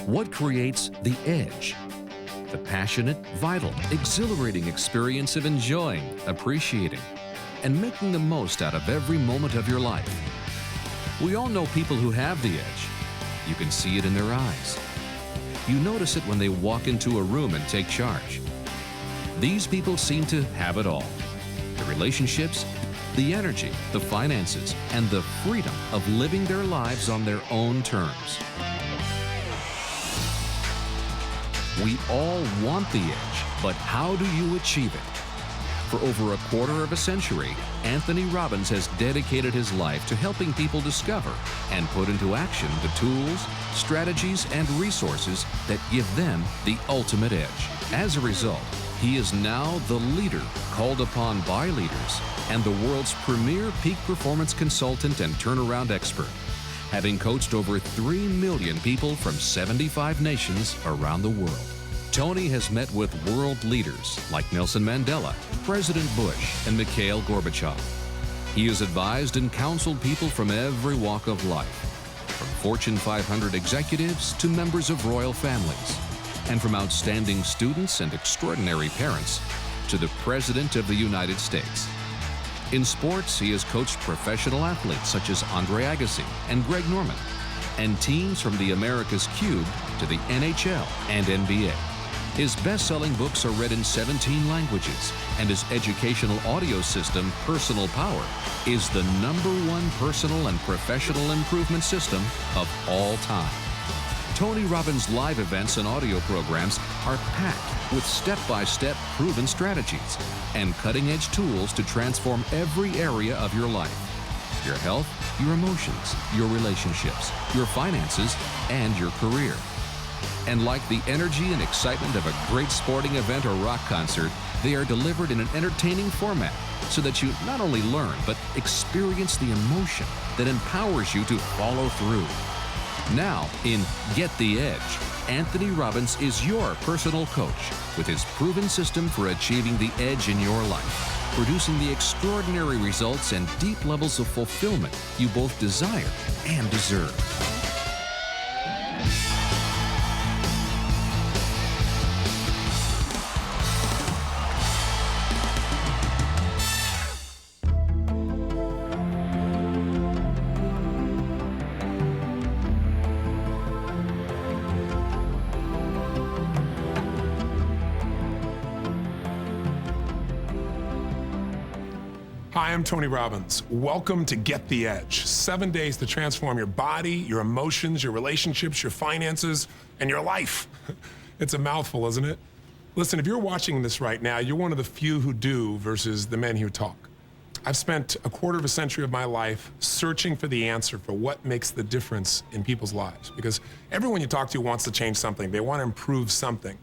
What creates the edge? The passionate, vital, exhilarating experience of enjoying, appreciating, and making the most out of every moment of your life. We all know people who have the edge. You can see it in their eyes. You notice it when they walk into a room and take charge. These people seem to have it all: the relationships, the energy, the finances, and the freedom of living their lives on their own terms. We all want the edge, but how do you achieve it? For over a quarter of a century, Anthony Robbins has dedicated his life to helping people discover and put into action the tools, strategies, and resources that give them the ultimate edge. As a result, he is now the leader called upon by leaders and the world's premier peak performance consultant and turnaround expert, having coached over 3 million people from 75 nations around the world. Tony has met with world leaders like Nelson Mandela, President Bush, and Mikhail Gorbachev. He has advised and counseled people from every walk of life, from Fortune 500 executives to members of royal families, and from outstanding students and extraordinary parents to the President of the United States. In sports, he has coached professional athletes such as Andre Agassi and Greg Norman, and teams from the America's Cube to the NHL and NBA. His best-selling books are read in 17 languages, and his educational audio system, Personal Power, is the #1 personal and professional improvement system of all time. Tony Robbins' live events and audio programs are packed with step-by-step proven strategies and cutting-edge tools to transform every area of your life: your health, your emotions, your relationships, your finances, and your career. And like the energy and excitement of a great sporting event or rock concert, they are delivered in an entertaining format so that you not only learn, but experience the emotion that empowers you to follow through. Now, in Get the Edge, Anthony Robbins is your personal coach with his proven system for achieving the edge in your life, producing the extraordinary results and deep levels of fulfillment you both desire and deserve. Hi, I'm Tony Robbins. Welcome to Get the Edge. 7 days to transform your body, your emotions, your relationships, your finances, and your life. It's a mouthful, isn't it? Listen, if you're watching this right now, you're one of the few who do versus the many who talk. I've spent a quarter of a century of my life searching for the answer for what makes the difference in people's lives. Because everyone you talk to wants to change something. They want to improve something.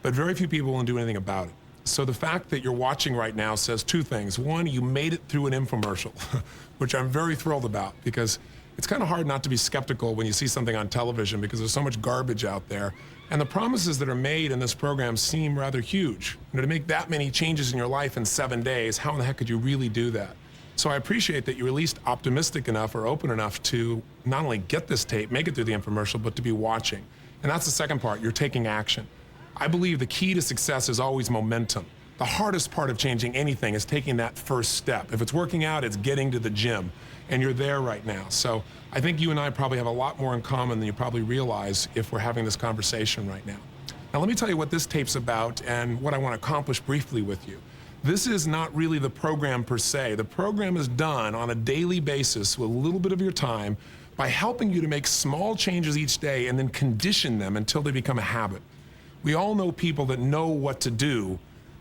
But very few people want to do anything about it. So the fact that you're watching right now says two things. One, you made it through an infomercial, which I'm very thrilled about, because it's kind of hard not to be skeptical when you see something on television because there's so much garbage out there. And the promises that are made in this program seem rather huge. To make that many changes in your life in 7 days, how in the heck could you really do that? So I appreciate that you're at least optimistic enough or open enough to not only get this tape, make it through the infomercial, but to be watching. And that's the second part, you're taking action. I believe the key to success is always momentum. The hardest part of changing anything is taking that first step. If it's working out, it's getting to the gym, and you're there right now. So I think you and I probably have a lot more in common than you probably realize if we're having this conversation right now. Now let me tell you what this tape's about and what I want to accomplish briefly with you. This is not really the program per se. The program is done on a daily basis with a little bit of your time by helping you to make small changes each day and then condition them until they become a habit. We all know people that know what to do,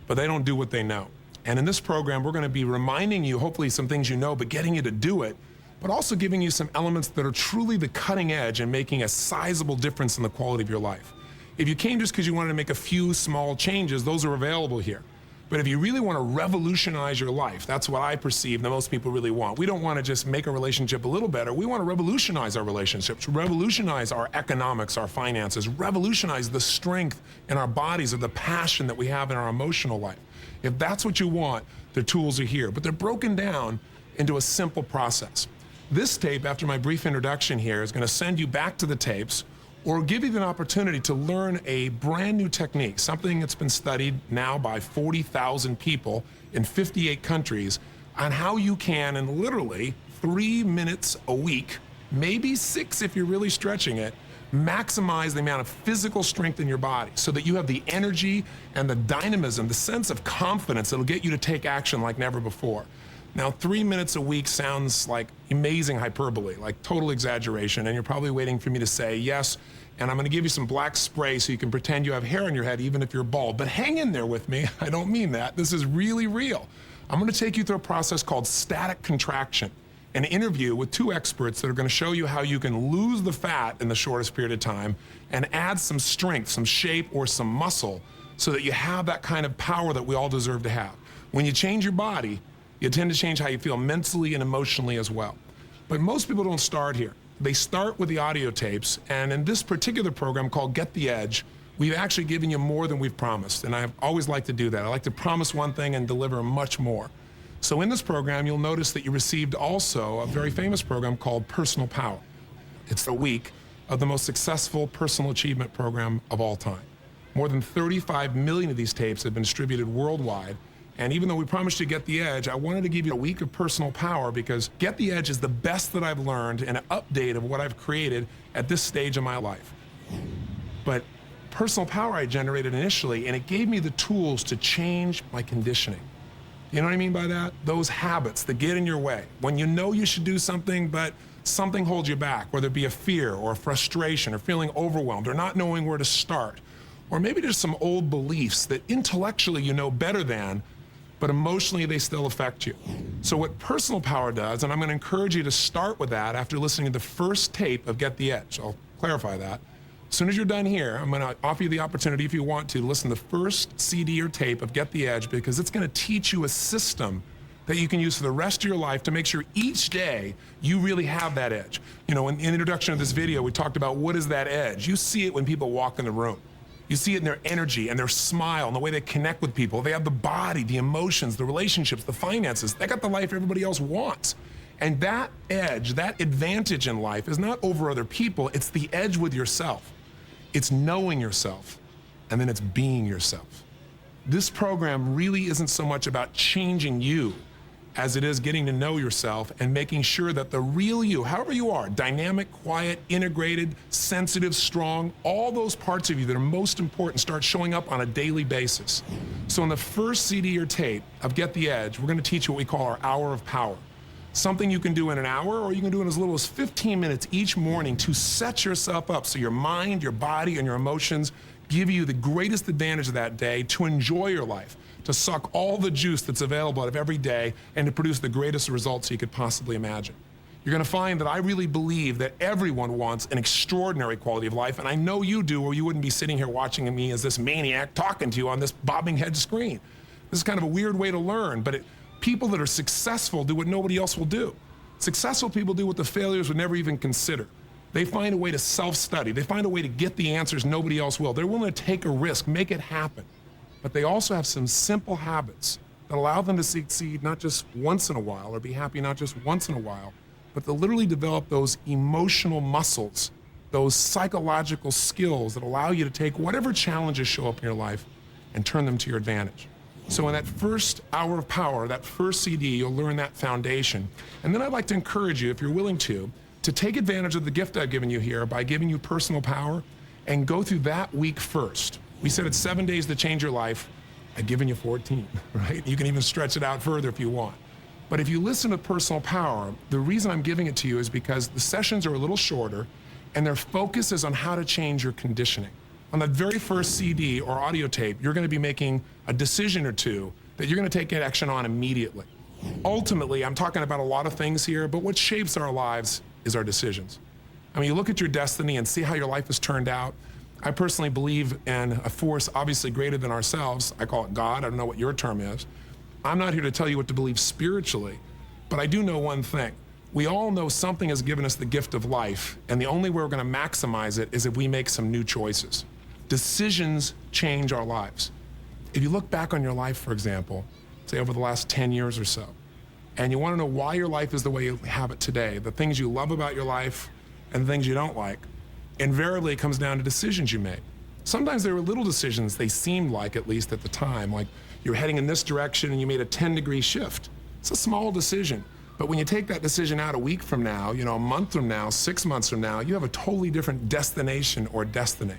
but they don't do what they know. And in this program, we're going to be reminding you, hopefully some things you know, but getting you to do it, but also giving you some elements that are truly the cutting edge and making a sizable difference in the quality of your life. If you came just because you wanted to make a few small changes, those are available here. But if you really want to revolutionize your life, that's what I perceive that most people really want. We don't want to just make a relationship a little better. We want to revolutionize our relationships, revolutionize our economics, our finances, revolutionize the strength in our bodies or the passion that we have in our emotional life. If that's what you want, the tools are here, but they're broken down into a simple process. This tape, after my brief introduction here, is going to send you back to the tapes, or give you an opportunity to learn a brand new technique, something that's been studied now by 40,000 people in 58 countries, on how you can, in literally 3 minutes a week, maybe 6 if you're really stretching it, maximize the amount of physical strength in your body so that you have the energy and the dynamism, the sense of confidence that'll get you to take action like never before. Now, 3 minutes a week sounds like amazing hyperbole, like total exaggeration, and you're probably waiting for me to say yes, and I'm gonna give you some black spray so you can pretend you have hair on your head even if you're bald. But hang in there with me, I don't mean that. This is really real. I'm gonna take you through a process called static contraction, an interview with 2 experts that are gonna show you how you can lose the fat in the shortest period of time and add some strength, some shape, or some muscle so that you have that kind of power that we all deserve to have. When you change your body, you tend to change how you feel mentally and emotionally as well. But most people don't start here. They start with the audio tapes, and in this particular program called Get the Edge, we've actually given you more than we've promised, and I've always liked to do that. I like to promise one thing and deliver much more. So in this program, you'll notice that you received also a very famous program called Personal Power. It's the week of the most successful personal achievement program of all time. More than 35 million of these tapes have been distributed worldwide. And even though we promised you Get the Edge, I wanted to give you a week of Personal Power because Get the Edge is the best that I've learned and an update of what I've created at this stage of my life. But Personal Power I generated initially, and it gave me the tools to change my conditioning. You know what I mean by that? Those habits that get in your way. When you know you should do something, but something holds you back, whether it be a fear or a frustration or feeling overwhelmed or not knowing where to start. Or maybe there's some old beliefs that intellectually you know better than, but emotionally they still affect you. So what Personal Power does, and I'm gonna encourage you to start with that after listening to the first tape of Get the Edge. I'll clarify that. As soon as you're done here, I'm gonna offer you the opportunity, if you want to, listen to the first CD or tape of Get the Edge, because it's gonna teach you a system that you can use for the rest of your life to make sure each day you really have that edge. You know, in the introduction of this video, we talked about what is that edge. You see it when people walk in the room. You see it in their energy and their smile and the way they connect with people. They have the body, the emotions, the relationships, the finances. They got the life everybody else wants. And that edge, that advantage in life is not over other people, it's the edge with yourself. It's knowing yourself, and then it's being yourself. This program really isn't so much about changing you as it is getting to know yourself and making sure that the real you, however you are, dynamic, quiet, integrated, sensitive, strong, all those parts of you that are most important start showing up on a daily basis. So in the first CD or tape of Get the Edge, we're gonna teach you what we call our hour of power. Something you can do in an hour, or you can do in as little as 15 minutes each morning to set yourself up so your mind, your body, and your emotions give you the greatest advantage of that day to enjoy your life, to suck all the juice that's available out of every day, and to produce the greatest results you could possibly imagine. You're gonna find that I really believe that everyone wants an extraordinary quality of life, and I know you do, or you wouldn't be sitting here watching me as this maniac talking to you on this bobbing head screen. This is kind of a weird way to learn, but people that are successful do what nobody else will do. Successful people do what the failures would never even consider. They find a way to self-study. They find a way to get the answers nobody else will. They're willing to take a risk, make it happen. But they also have some simple habits that allow them to succeed not just once in a while or be happy not just once in a while, but to literally develop those emotional muscles, those psychological skills that allow you to take whatever challenges show up in your life and turn them to your advantage. So in that first hour of power, that first CD, you'll learn that foundation. And then I'd like to encourage you, if you're willing to take advantage of the gift I've given you here by giving you Personal Power and go through that week first. We said it's 7 days to change your life. I've given you 14, right? You can even stretch it out further if you want. But if you listen to Personal Power, the reason I'm giving it to you is because the sessions are a little shorter and their focus is on how to change your conditioning. On that very first CD or audio tape, you're gonna be making a decision or two that you're gonna take action on immediately. Ultimately, I'm talking about a lot of things here, but what shapes our lives is our decisions. I mean, you look at your destiny and see how your life has turned out. I personally believe in a force obviously greater than ourselves. I call it God. I don't know what your term is. I'm not here to tell you what to believe spiritually, but I do know one thing. We all know something has given us the gift of life, and the only way we're gonna maximize it is if we make some new choices. Decisions change our lives. If you look back on your life, for example, say over the last 10 years or so, and you wanna know why your life is the way you have it today, the things you love about your life and the things you don't like, Invariably, it comes down to decisions you made. Sometimes there were little decisions, they seemed like, at least at the time, like you're heading in this direction and you made a 10-degree shift. It's a small decision. But when you take that decision out a week from now, a month from now, 6 months from now, you have a totally different destination or destiny.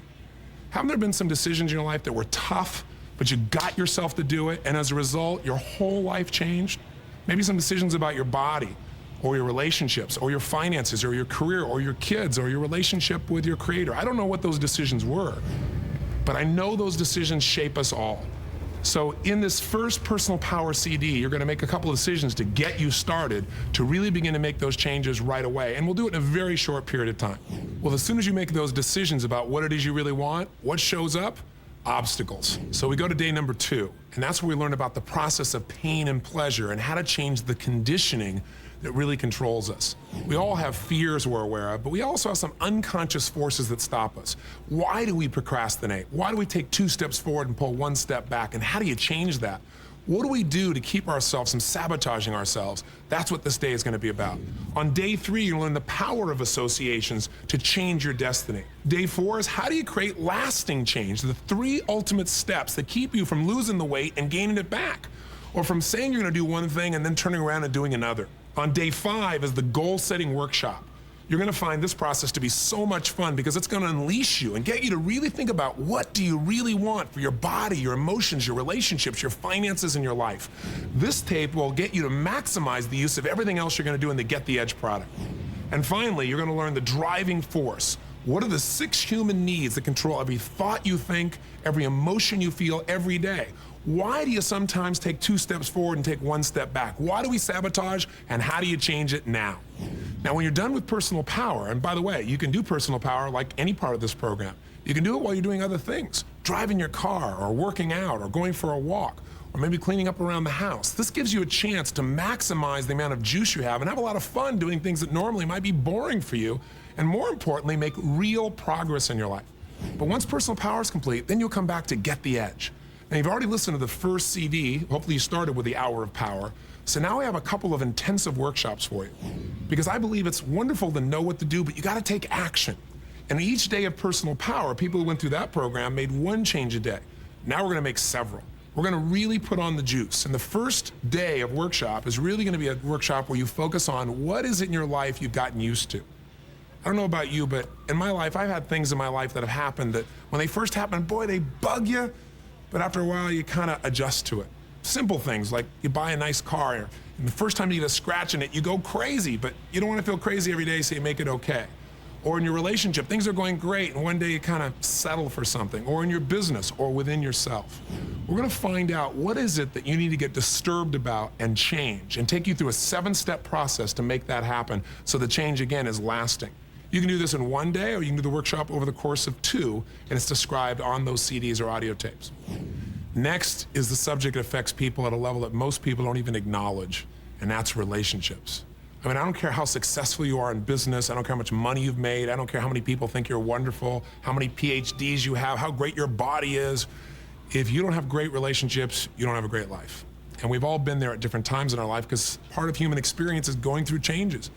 Haven't there been some decisions in your life that were tough, but you got yourself to do it, and as a result, your whole life changed? Maybe some decisions about your body, or your relationships, or your finances, or your career, or your kids, or your relationship with your creator. I don't know what those decisions were, but I know those decisions shape us all. So in this first Personal Power CD, you're gonna make a couple of decisions to get you started to really begin to make those changes right away. And we'll do it in a very short period of time. Well, as soon as you make those decisions about what it is you really want, what shows up? Obstacles. So we go to day number 2, and that's where we learn about the process of pain and pleasure and how to change the conditioning that really controls us. We all have fears we're aware of, but we also have some unconscious forces that stop us. Why do we procrastinate? Why do we take 2 steps forward and pull 1 step back? And how do you change that? What do we do to keep ourselves from sabotaging ourselves? That's what this day is going to be about. On day 3, you'll learn the power of associations to change your destiny. Day 4 is how do you create lasting change? The 3 ultimate steps that keep you from losing the weight and gaining it back, or from saying you're going to do one thing and then turning around and doing another. On day 5 is the goal-setting workshop. You're gonna find this process to be so much fun because it's gonna unleash you and get you to really think about what do you really want for your body, your emotions, your relationships, your finances, and your life. This tape will get you to maximize the use of everything else you're gonna do in the Get the Edge product. And finally, you're gonna learn the driving force. What are the 6 human needs that control every thought you think, every emotion you feel every day? Why do you sometimes take 2 steps forward and take 1 step back? Why do we sabotage, and how do you change it now? Now, when you're done with personal power, and by the way, you can do personal power like any part of this program. You can do it while you're doing other things, driving your car, or working out, or going for a walk, or maybe cleaning up around the house. This gives you a chance to maximize the amount of juice you have and have a lot of fun doing things that normally might be boring for you, and more importantly, make real progress in your life. But once personal power is complete, then you'll come back to Get the Edge. Now, you've already listened to the first CD. Hopefully you started with the Hour of Power. So now we have a couple of intensive workshops for you, because I believe it's wonderful to know what to do, but you got to take action. And each day of personal power, people who went through that program made 1 change a day. Now we're going to make several. We're going to really put on the juice. And the first day of workshop is really going to be a workshop where you focus on what is it in your life you've gotten used to. I don't know about you, but in my life, I've had things in my life that have happened that when they first happened, boy, they bug you. But after a while, you kind of adjust to it. Simple things like you buy a nice car, and the first time you get a scratch in it, you go crazy, but you don't want to feel crazy every day, so you make it okay. Or in your relationship, things are going great, and one day you kind of settle for something. Or in your business, or within yourself. We're going to find out what is it that you need to get disturbed about and change, and take you through a 7-step process to make that happen so the change, again, is lasting. You can do this in 1 day, or you can do the workshop over the course of 2, and it's described on those CDs or audio tapes. Next is the subject that affects people at a level that most people don't even acknowledge, and that's relationships. I mean, I don't care how successful you are in business, I don't care how much money you've made, I don't care how many people think you're wonderful, how many PhDs you have, how great your body is. If you don't have great relationships, you don't have a great life. And we've all been there at different times in our life, because part of human experience is going through changes.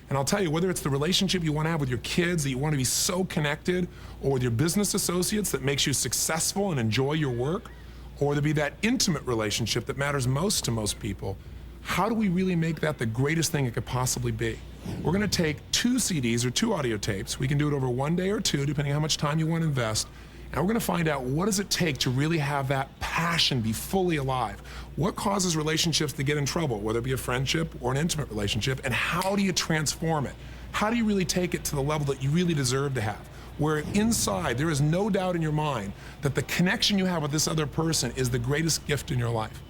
And I'll tell you, whether it's the relationship you want to have with your kids, that you want to be so connected, or with your business associates that makes you successful and enjoy your work, or to be that intimate relationship that matters most to most people, how do we really make that the greatest thing it could possibly be? We're going to take 2 CDs or 2 audio tapes. We can do it over 1 day or 2, depending on how much time you want to invest. And we're going to find out, what does it take to really have that passion be fully alive? What causes relationships to get in trouble, whether it be a friendship or an intimate relationship, and how do you transform it? How do you really take it to the level that you really deserve to have, where inside there is no doubt in your mind that the connection you have with this other person is the greatest gift in your life?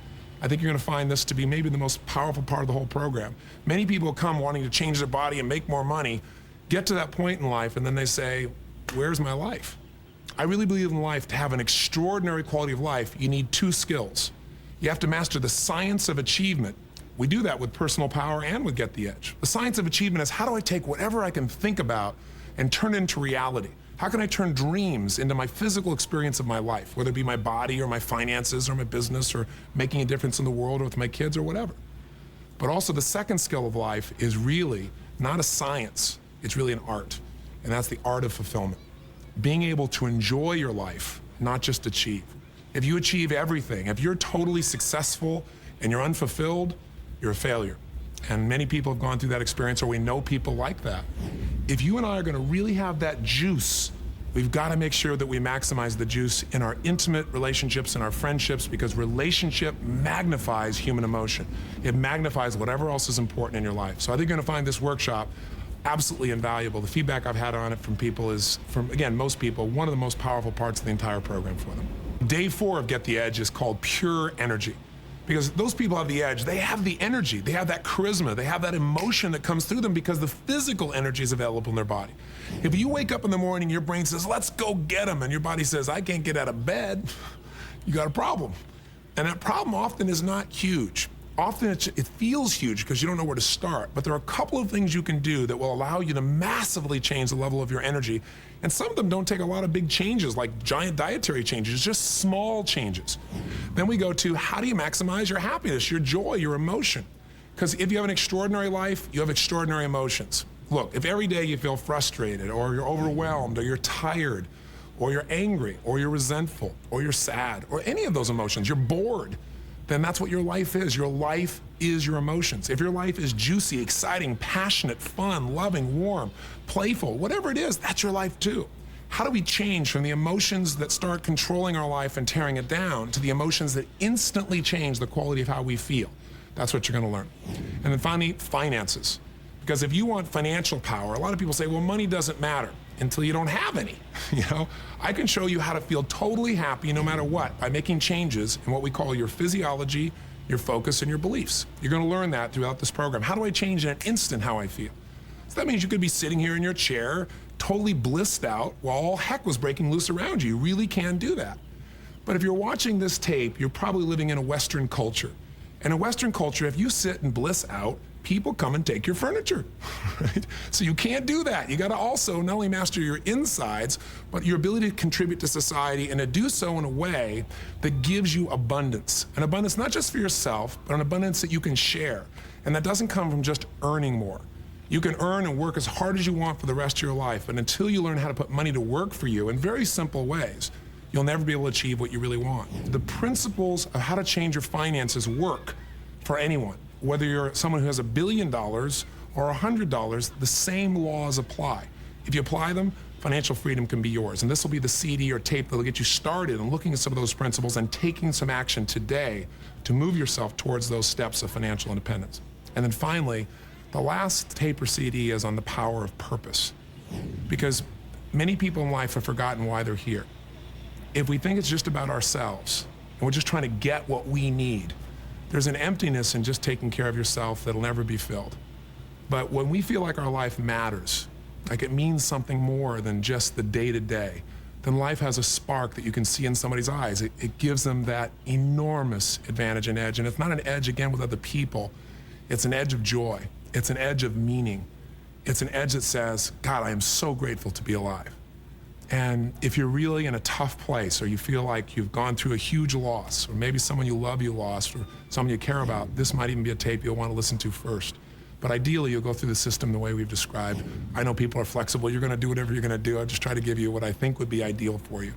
I think you're going to find this to be maybe the most powerful part of the whole program. Many people come wanting to change their body and make more money, get to that point in life, and then they say, where's my life? I really believe in life, to have an extraordinary quality of life, you need 2 skills. You have to master the science of achievement. We do that with personal power and with Get the Edge. The science of achievement is, how do I take whatever I can think about and turn it into reality? How can I turn dreams into my physical experience of my life, whether it be my body or my finances or my business or making a difference in the world or with my kids or whatever. But also the second skill of life is really not a science, it's really an art. and that's the art of fulfillment. Being able to enjoy your life, not just achieve. If you achieve everything, if you're totally successful and you're unfulfilled, you're a failure. And many people have gone through that experience, or we know people like that. If you and I are going to really have that juice, we've got to make sure that we maximize the juice in our intimate relationships and our friendships, because relationship magnifies human emotion. It magnifies whatever else is important in your life. So I think you're going to find this workshop absolutely invaluable. The feedback I've had on it from people is, again, most people, one of the most powerful parts of the entire program for them. Day 4 of Get the Edge is called Pure Energy. Because those people have the edge, they have the energy, they have that charisma, they have that emotion that comes through them because the physical energy is available in their body. If you wake up in the morning, your brain says, let's go get them, and your body says, I can't get out of bed, you got a problem. And that problem often is not huge. Often it feels huge because you don't know where to start, but there are a couple of things you can do that will allow you to massively change the level of your energy. And some of them don't take a lot of big changes, like giant dietary changes, just small changes. Then we go to, how do you maximize your happiness, your joy, your emotion? Because if you have an extraordinary life, you have extraordinary emotions. Look, if every day you feel frustrated, or you're overwhelmed, or you're tired, or you're angry, or you're resentful, or you're sad, or any of those emotions, you're bored, then that's what your life is. Your life is your emotions. If your life is juicy, exciting, passionate, fun, loving, warm, playful, whatever it is, that's your life too. How do we change from the emotions that start controlling our life and tearing it down to the emotions that instantly change the quality of how we feel? That's what you're going to learn. And then finally, finances. Because if you want financial power, a lot of people say, well, money doesn't matter until you don't have any. You know, I can show you how to feel totally happy no matter what by making changes in what we call your physiology, your focus, and your beliefs. You're going to learn that throughout this program. How do I change in an instant how I feel? So that means you could be sitting here in your chair, totally blissed out, while all heck was breaking loose around you. You really can do that. But if you're watching this tape, you're probably living in a Western culture. In a Western culture, if you sit and bliss out, people come and take your furniture, right? So you can't do that. You got to also not only master your insides, but your ability to contribute to society, and to do so in a way that gives you abundance. An abundance not just for yourself, but an abundance that you can share. And that doesn't come from just earning more. You can earn and work as hard as you want for the rest of your life, but until you learn how to put money to work for you in very simple ways, you'll never be able to achieve what you really want. The principles of how to change your finances work for anyone. Whether you're someone who has $1 billion or $100, the same laws apply. If you apply them, financial freedom can be yours. And this will be the CD or tape that will get you started in looking at some of those principles and taking some action today to move yourself towards those steps of financial independence. And then finally, the last tape or CD is on the power of purpose. Because many people in life have forgotten why they're here. If we think it's just about ourselves, and we're just trying to get what we need, there's an emptiness in just taking care of yourself that'll never be filled. But when we feel like our life matters, like it means something more than just the day-to-day, then life has a spark that you can see in somebody's eyes. It gives them that enormous advantage and edge. And it's not an edge, again, with other people. It's an edge of joy. It's an edge of meaning. It's an edge that says, God, I am so grateful to be alive. And if you're really in a tough place, or you feel like you've gone through a huge loss, or maybe someone you love you lost, or someone you care about, this might even be a tape you'll want to listen to first. But ideally, you'll go through the system the way we've described. I know people are flexible. You're going to do whatever you're going to do. I'll just try to give you what I think would be ideal for you.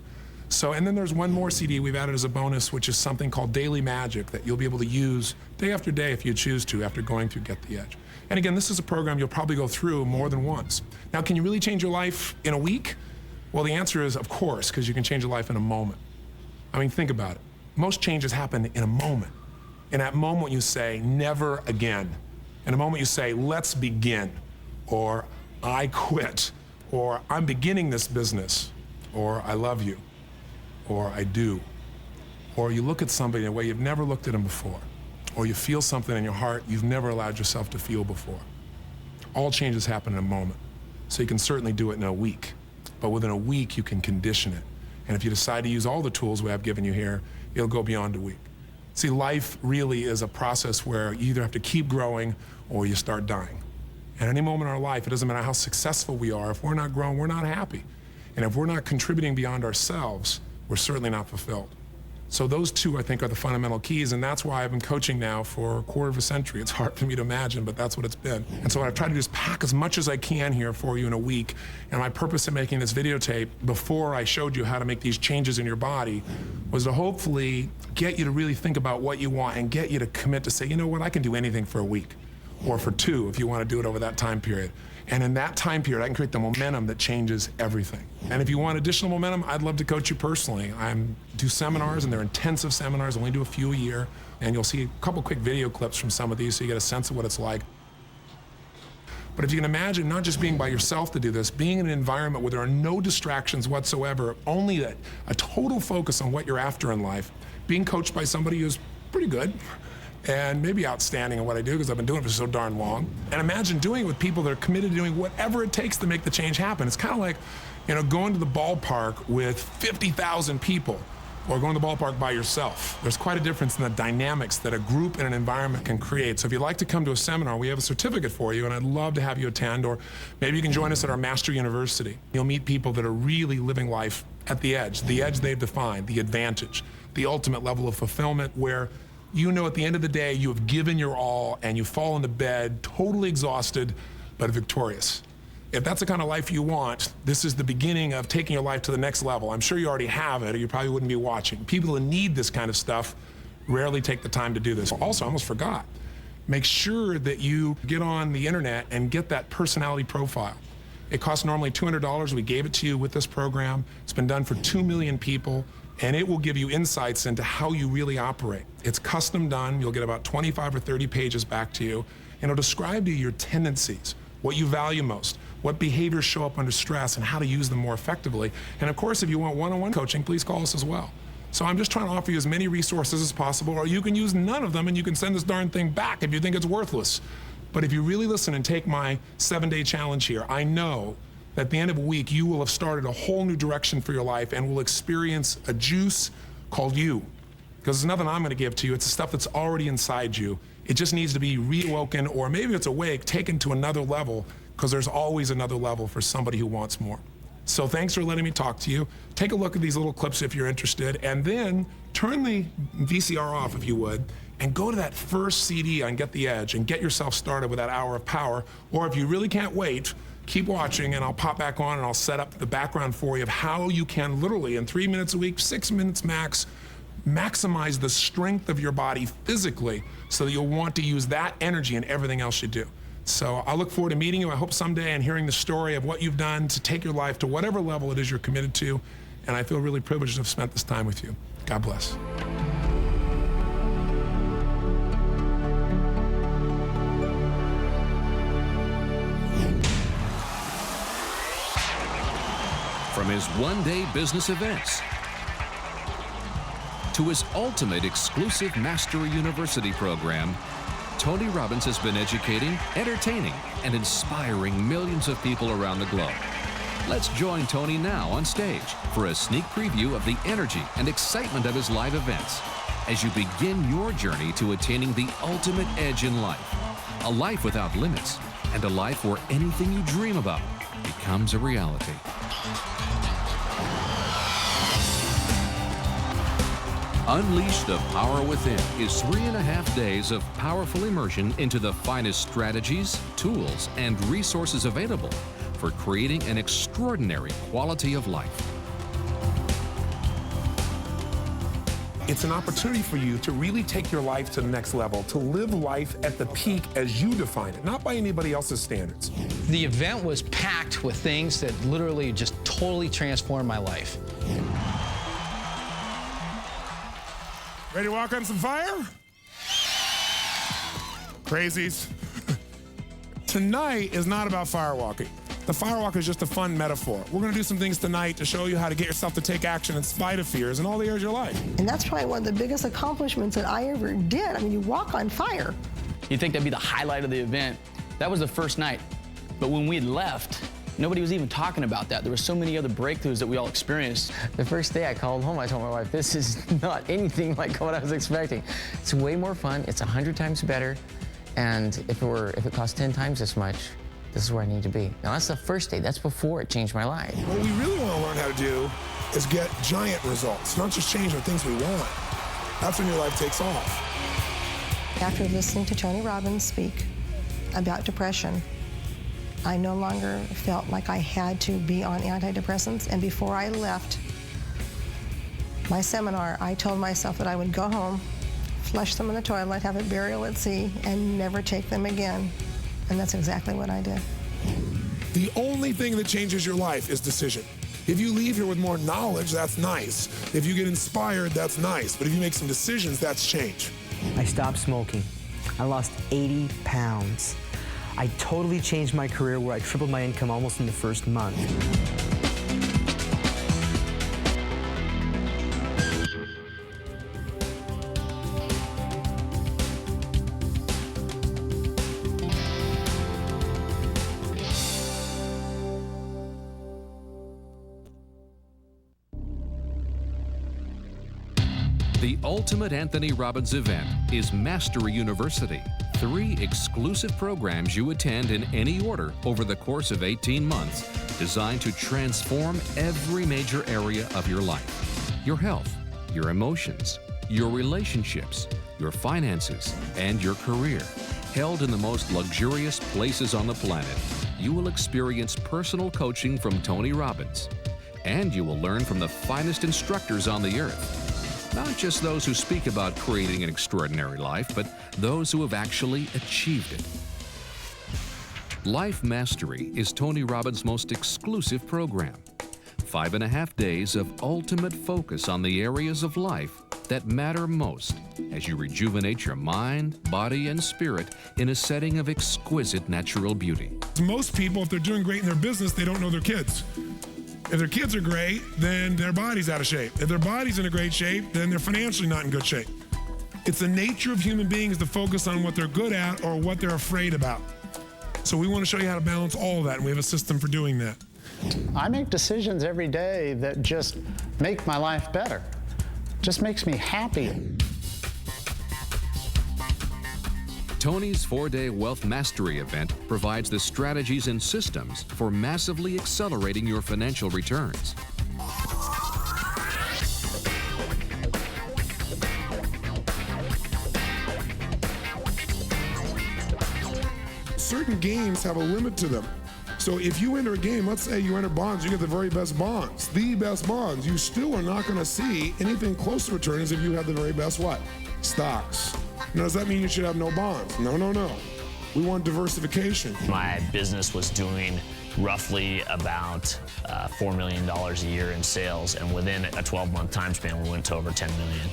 So, and then there's one more CD we've added as a bonus, which is something called Daily Magic that you'll be able to use day after day if you choose to after going through Get the Edge. And again, this is a program you'll probably go through more than once. Now, can you really change your life in a week? Well, the answer is, of course, because you can change your life in a moment. I mean, think about it. Most changes happen in a moment. In that moment, you say, never again. In a moment, you say, let's begin, or I quit, or I'm beginning this business, or I love you, or I do. Or you look at somebody in a way you've never looked at them before, or you feel something in your heart you've never allowed yourself to feel before. All changes happen in a moment, so you can certainly do it in a week. But within a week, you can condition it. And if you decide to use all the tools we have given you here, it'll go beyond a week. See, life really is a process where you either have to keep growing or you start dying. At any moment in our life, it doesn't matter how successful we are, if we're not growing, we're not happy. And if we're not contributing beyond ourselves, we're certainly not fulfilled. So those two, I think, are the fundamental keys, and that's why I've been coaching now for a quarter of a century. It's hard for me to imagine, but that's what it's been. And so what I've tried to do is pack as much as I can here for you in a week. And my purpose in making this videotape, before I showed you how to make these changes in your body, was to hopefully get you to really think about what you want and get you to commit to say, you know what, I can do anything for a week, or for two if you want to do it over that time period. And in that time period, I can create the momentum that changes everything. And if you want additional momentum, I'd love to coach you personally. I do seminars, and they're intensive seminars, only do a few a year. And you'll see a couple quick video clips from some of these so you get a sense of what it's like. But if you can imagine not just being by yourself to do this, being in an environment where there are no distractions whatsoever, only a total focus on what you're after in life, being coached by somebody who's pretty good, and maybe outstanding at what I do because I've been doing it for so darn long. And imagine doing it with people that are committed to doing whatever it takes to make the change happen. It's kind of like, you know, going to the ballpark with 50,000 people or going to the ballpark by yourself. There's quite a difference in the dynamics that a group and an environment can create. So if you'd like to come to a seminar, we have a certificate for you, and I'd love to have you attend, or maybe you can join us at our Master University. You'll meet people that are really living life at the edge they've defined, the advantage, the ultimate level of fulfillment, where you know at the end of the day you have given your all and you fall into bed totally exhausted but victorious. If that's the kind of life you want, this is the beginning of taking your life to the next level. I'm sure you already have it, or you probably wouldn't be watching. People who need this kind of stuff rarely take the time to do this. Also, I almost forgot, make sure that you get on the internet and get that personality profile. It costs normally $200. We gave it to you with this program. It's been done for 2 million people, and it will give you insights into how you really operate. It's custom done. You'll get about 25 or 30 pages back to you, and it'll describe to you your tendencies, what you value most, what behaviors show up under stress, and how to use them more effectively. And of course, if you want one-on-one coaching, please call us as well. So I'm just trying to offer you as many resources as possible, or you can use none of them and you can send this darn thing back if you think it's worthless. But if you really listen and take my 7-day challenge here, I know that at the end of a week, you will have started a whole new direction for your life and will experience a juice called you. Because it's nothing I'm gonna give to you, it's the stuff that's already inside you. It just needs to be reawoken, or maybe it's awake, taken to another level, because there's always another level for somebody who wants more. So thanks for letting me talk to you. Take a look at these little clips if you're interested, and then turn the VCR off if you would, and go to that first CD on Get the Edge and get yourself started with that hour of power. Or if you really can't wait, keep watching and I'll pop back on and I'll set up the background for you of how you can literally in 3 minutes a week, 6 minutes max, maximize the strength of your body physically so that you'll want to use that energy in everything else you do. So I look forward to meeting you. I hope someday and hearing the story of what you've done to take your life to whatever level it is you're committed to. And I feel really privileged to have spent this time with you. God bless. From his one-day business events to his ultimate exclusive Mastery University program, Tony Robbins has been educating, entertaining, and inspiring millions of people around the globe. Let's join Tony now on stage for a sneak preview of the energy and excitement of his live events as you begin your journey to attaining the ultimate edge in life. A life without limits, and a life where anything you dream about becomes a reality. Unleash the Power Within is 3.5 days of powerful immersion into the finest strategies, tools, and resources available for creating an extraordinary quality of life. It's an opportunity for you to really take your life to the next level, to live life at the peak as you define it, not by anybody else's standards. The event was packed with things that literally just totally transformed my life. Ready to walk on some fire? Crazies. Tonight is not about firewalking. The firewalk is just a fun metaphor. We're gonna do some things tonight to show you how to get yourself to take action in spite of fears in all the areas of your life. And that's probably one of the biggest accomplishments that I ever did. I mean, you walk on fire. You'd think that'd be the highlight of the event. That was the first night. But when we had left, nobody was even talking about that. There were so many other breakthroughs that we all experienced. The first day I called home, I told my wife, this is not anything like what I was expecting. It's way more fun, it's 100 times better, and if it cost 10 times as much, this is where I need to be. Now that's the first day, that's before it changed my life. What we really want to learn how to do is get giant results, not just change the things we want. that's when your life takes off. After listening to Tony Robbins speak about depression, I no longer felt like I had to be on antidepressants. And before I left my seminar, I told myself that I would go home, flush them in the toilet, have a burial at sea, and never take them again. And that's exactly what I did. The only thing that changes your life is decision. If you leave here with more knowledge, that's nice. If you get inspired, that's nice. But if you make some decisions, that's change. I stopped smoking. I lost 80 pounds. I totally changed my career where I tripled my income almost in the first month. The ultimate Anthony Robbins event is Mastery University. 3 exclusive programs you attend in any order over the course of 18 months, designed to transform every major area of your life. Your health, your emotions, your relationships, your finances, and your career. Held in the most luxurious places on the planet, you will experience personal coaching from Tony Robbins. And you will learn from the finest instructors on the earth. Not just those who speak about creating an extraordinary life, but those who have actually achieved it. Life Mastery is Tony Robbins' most exclusive program. 5.5 days of ultimate focus on the areas of life that matter most as you rejuvenate your mind, body, and spirit in a setting of exquisite natural beauty. Most people, if they're doing great in their business, they don't know their kids. If their kids are great, then their body's out of shape. If their body's in a great shape, then they're financially not in good shape. It's the nature of human beings to focus on what they're good at or what they're afraid about. So we want to show you how to balance all of that, and we have a system for doing that. I make decisions every day that just make my life better. Just makes me happy. Tony's 4-day Wealth Mastery event provides the strategies and systems for massively accelerating your financial returns. Certain games have a limit to them. So if you enter a game, let's say you enter bonds, you get the very best bonds, you still are not going to see anything close to return as if you have the very best what? Stocks. Now, does that mean you should have no bonds? No, no, no. We want diversification. My business was doing roughly about $4 million a year in sales, and within a 12-month time span, we went to over $10 million.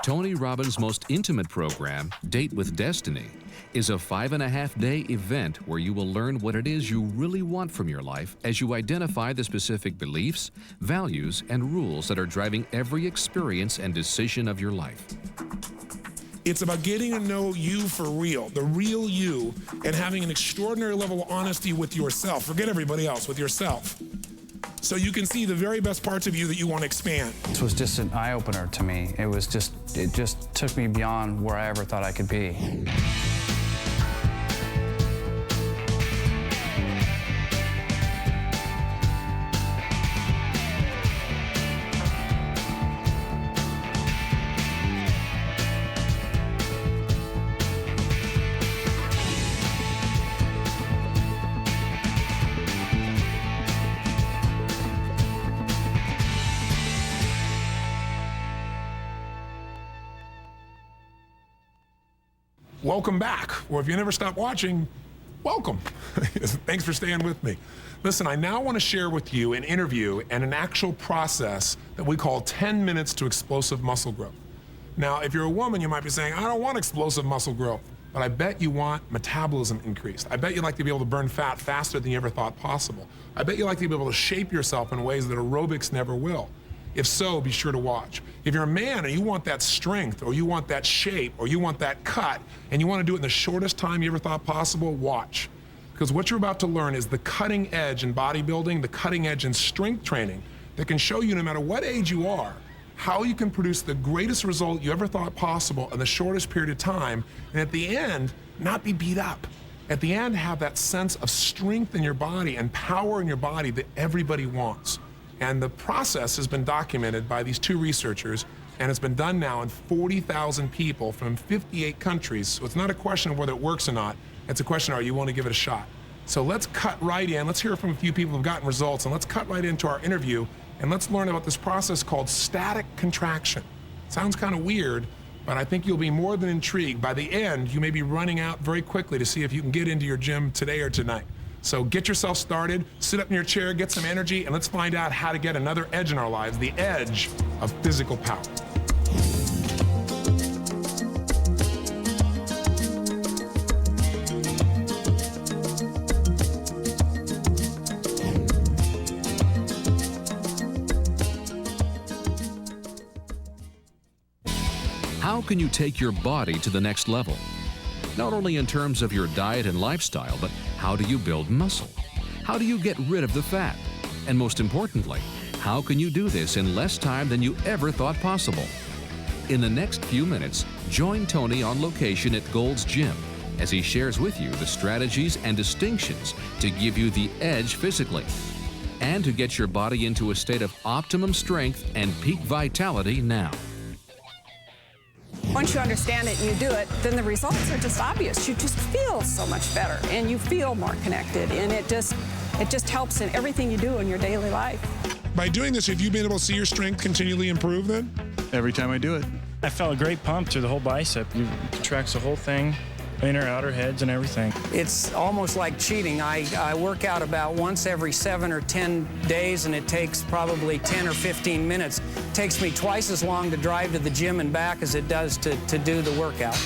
Tony Robbins' most intimate program, Date with Destiny, is a 5.5-day event where you will learn what it is you really want from your life as you identify the specific beliefs, values, and rules that are driving every experience and decision of your life. It's about getting to know you for real, the real you, and having an extraordinary level of honesty with yourself. Forget everybody else, with yourself. So you can see the very best parts of you that you want to expand. This was just an eye-opener to me. It just took me beyond where I ever thought I could be. Welcome back, or if you never stop watching, welcome. Thanks for staying with me. Listen, I now want to share with you an interview and an actual process that we call 10 minutes to explosive muscle growth. Now, if you're a woman, you might be saying, I don't want explosive muscle growth, but I bet you want metabolism increased. I bet you like to be able to burn fat faster than you ever thought possible. I bet you like to be able to shape yourself in ways that aerobics never will. If so, be sure to watch. If you're a man and you want that strength, or you want that shape, or you want that cut, and you want to do it in the shortest time you ever thought possible, watch. Because what you're about to learn is the cutting edge in bodybuilding, the cutting edge in strength training that can show you, no matter what age you are, how you can produce the greatest result you ever thought possible in the shortest period of time, and at the end, not be beat up. At the end, have that sense of strength in your body and power in your body that everybody wants. And the process has been documented by these two researchers, and it's been done now in 40,000 people from 58 countries. So it's not a question of whether it works or not. It's a question, are you willing to give it a shot? So let's cut right in. Let's hear from a few people who've gotten results, and let's cut right into our interview, and let's learn about this process called static contraction. Sounds kind of weird, but I think you'll be more than intrigued. By the end, you may be running out very quickly to see if you can get into your gym today or tonight. So get yourself started, sit up in your chair, get some energy, and let's find out how to get another edge in our lives, the edge of physical power. How can you take your body to the next level? Not only in terms of your diet and lifestyle, but how do you build muscle? How do you get rid of the fat? And most importantly, how can you do this in less time than you ever thought possible? In the next few minutes, join Tony on location at Gold's Gym as he shares with you the strategies and distinctions to give you the edge physically and to get your body into a state of optimum strength and peak vitality now. Once you understand it and you do it, then the results are just obvious. You just feel so much better and you feel more connected, and it just helps in everything you do in your daily life. By doing this, have you been able to see your strength continually improve then? Every time I do it. I felt a great pump through the whole bicep. It contracts the whole thing, inner, outer heads and everything. It's almost like cheating. I work out about once every 7 or 10 days, and it takes probably 10 or 15 minutes. It takes me twice as long to drive to the gym and back as it does to do the workout.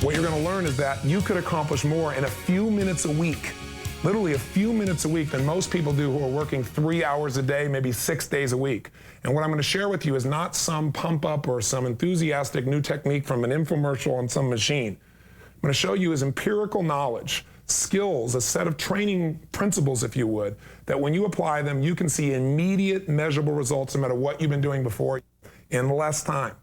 What you're going to learn is that you could accomplish more in a few minutes a week, literally a few minutes a week, than most people do who are working 3 hours a day, maybe 6 days a week. And what I'm going to share with you is not some pump up or some enthusiastic new technique from an infomercial on some machine. I'm going to show you is empirical knowledge, skills, a set of training principles, if you would, that when you apply them, you can see immediate measurable results no matter what you've been doing before in less time.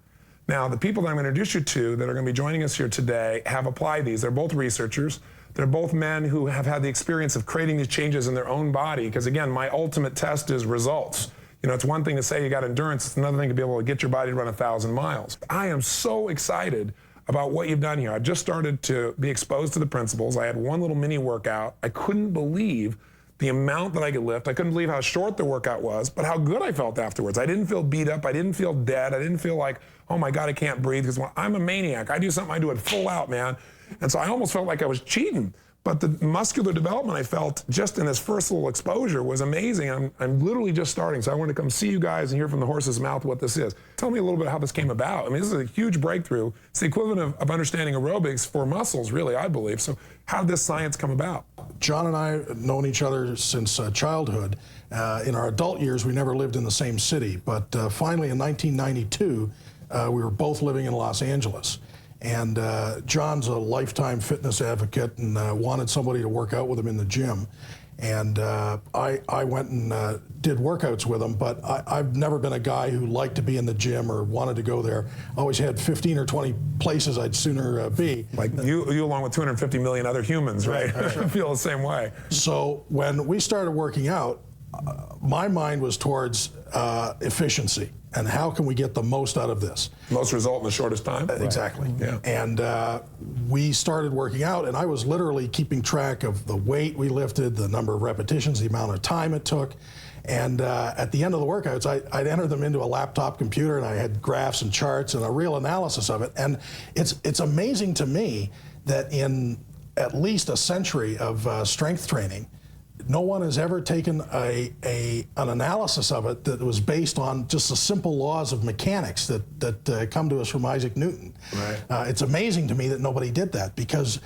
Now, the people that I'm going to introduce you to that are going to be joining us here today have applied these. They're both researchers. They're both men who have had the experience of creating these changes in their own body, because again, my ultimate test is results. You know, it's one thing to say you got endurance, it's another thing to be able to get your body to run 1,000 miles. I am so excited about what you've done here. I just started to be exposed to the principles. I had one little mini workout. I couldn't believe the amount that I could lift. I couldn't believe how short the workout was, but how good I felt afterwards. I didn't feel beat up. I didn't feel dead. I didn't feel like, oh my God, I can't breathe, because when I'm a maniac. I do something, I do it full out, man. And so I almost felt like I was cheating. But the muscular development I felt just in this first little exposure was amazing. I'm literally just starting, so I wanted to come see you guys and hear from the horse's mouth what this is. Tell me a little bit how this came about. I mean, this is a huge breakthrough. It's the equivalent of understanding aerobics for muscles, really, I believe. So how did this science come about? John and I have known each other since childhood. In our adult years, we never lived in the same city, but finally in 1992, we were both living in Los Angeles. And John's a lifetime fitness advocate and wanted somebody to work out with him in the gym. And I went and did workouts with him, but I've never been a guy who liked to be in the gym or wanted to go there. Always had 15 or 20 places I'd sooner be. Like you along with 250 million other humans, right? Sure. I feel the same way. So when we started working out, my mind was towards efficiency and how can we get the most out of this. Most result in the shortest time? Exactly. Yeah. And we started working out, and I was literally keeping track of the weight we lifted, the number of repetitions, the amount of time it took. And at the end of the workouts, I'd enter them into a laptop computer, and I had graphs and charts and a real analysis of it. And it's amazing to me that in at least a century of strength training, no one has ever taken an analysis of it that was based on just the simple laws of mechanics that come to us from Isaac Newton. Right. It's amazing to me that nobody did that, because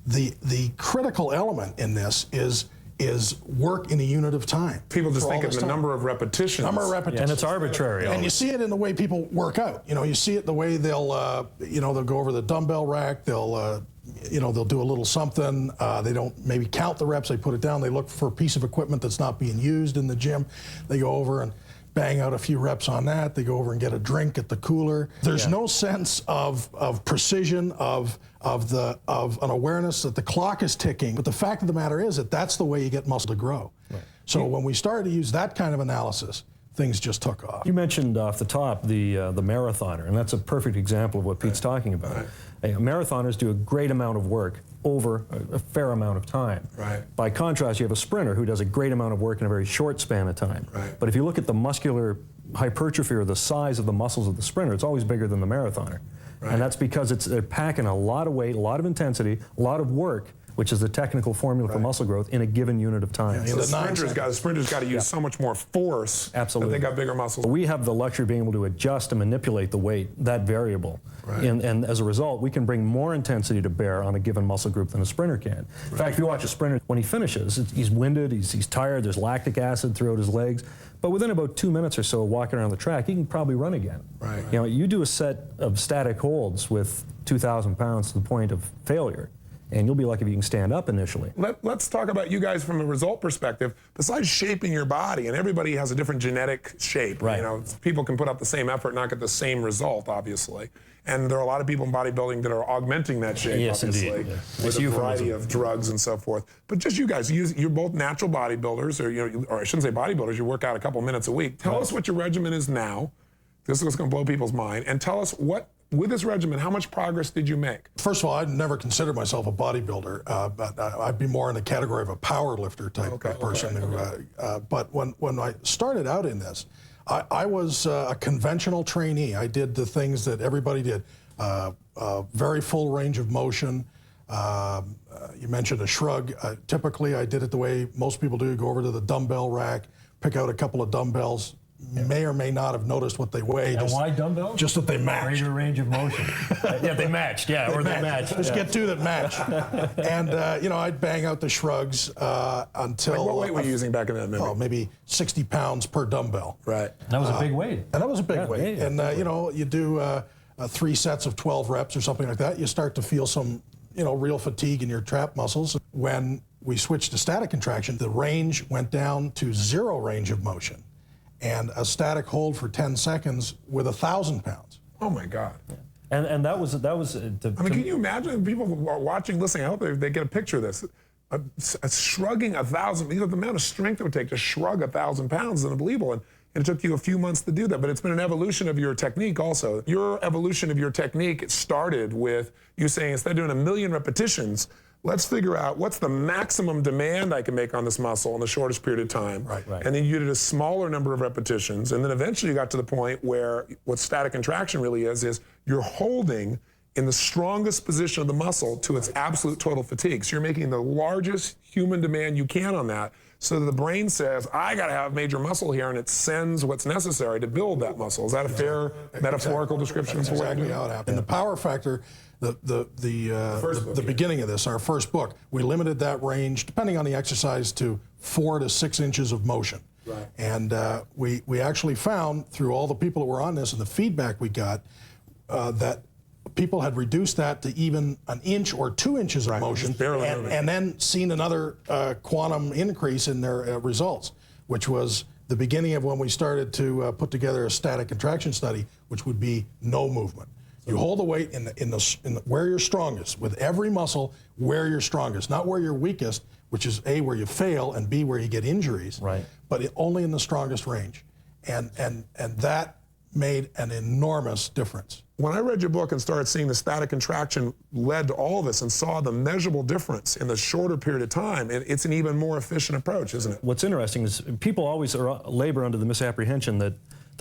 the critical element in this is is work in a unit of time. People just think of the number of repetitions. Number of repetitions. And it's arbitrary. And you see it in the way people work out. You know, you see it in the way they'll, they'll go over the dumbbell rack. They'll, they'll do a little something. They don't maybe count the reps. They put it down. They look for a piece of equipment that's not being used in the gym. They go over and bang out a few reps on that. They go over and get a drink at the cooler. There's no sense of precision, of an awareness that the clock is ticking. But the fact of the matter is that that's the way you get muscle to grow. Right. So when we started to use that kind of analysis, things just took off. You mentioned off the top the marathoner, and that's a perfect example of what Pete's talking about. Right. Marathoners do a great amount of work over a fair amount of time. Right. By contrast, you have a sprinter who does a great amount of work in a very short span of time. Right. But if you look at the muscular hypertrophy or the size of the muscles of the sprinter, it's always bigger than the marathoner. Right. And that's because they're packing a lot of weight, a lot of intensity, a lot of work, which is the technical formula for muscle growth in a given unit of time. Yeah, so the sprinters got to use so much more force. Absolutely. That they got bigger muscles. We have the luxury of being able to adjust and manipulate the weight, that variable. Right. And as a result, we can bring more intensity to bear on a given muscle group than a sprinter can. In fact, if you watch a sprinter, when he finishes, he's winded, he's tired, there's lactic acid throughout his legs. But within about 2 minutes or so walking around the track, he can probably run again. Right. You know, you do a set of static holds with 2,000 pounds to the point of failure, and you'll be lucky if you can stand up initially. Let's talk about you guys from a result perspective. Besides shaping your body, and everybody has a different genetic shape. Right. You know, people can put up the same effort, not get the same result, obviously. And there are a lot of people in bodybuilding that are augmenting that shape, yes, obviously, indeed. Yeah. with a variety of drugs and so forth. But just you guys, you're both natural bodybuilders, or I shouldn't say bodybuilders. You work out a couple minutes a week. Tell us what your regimen is now. This is what's going to blow people's mind. And tell us with this regimen, how much progress did you make? First of all, I'd never considered myself a bodybuilder, but I'd be more in the category of a power lifter type of person. But when I started out in this, I was a conventional trainee. I did the things that everybody did. Very full range of motion. You mentioned a shrug. Typically, I did it the way most people do. Go over to the dumbbell rack, pick out a couple of dumbbells. May or may not have noticed what they weigh. And why dumbbells? Just that they match. Greater range of motion. Yeah, they matched. Yeah, they matched. Just get two that match. And I'd bang out the shrugs until. Like what weight were you using back in that? Oh, maybe 60 pounds per dumbbell. Right. That was a big weight. And that was a big weight. Yeah, and you do 3 sets of 12 reps or something like that. You start to feel some, real fatigue in your trap muscles. When we switched to static contraction, the range went down to 0 range of motion. And a static hold for 10 seconds with 1,000 pounds. Oh my God. And that was. Can you imagine people watching, listening? I hope they get a picture of this. Shrugging 1,000. The amount of strength it would take to shrug 1,000 pounds is unbelievable. And it took you a few months to do that. But it's been an evolution of your technique also. Your evolution of your technique started with you saying, instead of doing 1 million repetitions, let's figure out what's the maximum demand I can make on this muscle in the shortest period of time. Right. And then you did a smaller number of repetitions. And then eventually you got to the point where what static contraction really is you're holding in the strongest position of the muscle to its absolute total fatigue. So you're making the largest human demand you can on that, so that the brain says, I got to have major muscle here, and it sends what's necessary to build that muscle. Is that a fair metaphorical description? That's exactly how it happened. In the power factor, the beginning of this, our first book, we limited that range, depending on the exercise, to 4 to 6 inches of motion. Right. And we actually found, through all the people that were on this and the feedback we got, that people had reduced that to even 1 inch or 2 inches of motion, and then seen another quantum increase in their results, which was the beginning of when we started to put together a static contraction study, which would be no movement. You hold the weight in where you're strongest, with every muscle where you're strongest, not where you're weakest, which is A, where you fail, and B, where you get injuries, but only in the strongest range. And that made an enormous difference. When I read your book and started seeing the static contraction led to all of this and saw the measurable difference in the shorter period of time, it's an even more efficient approach, isn't it? What's interesting is people always labor under the misapprehension that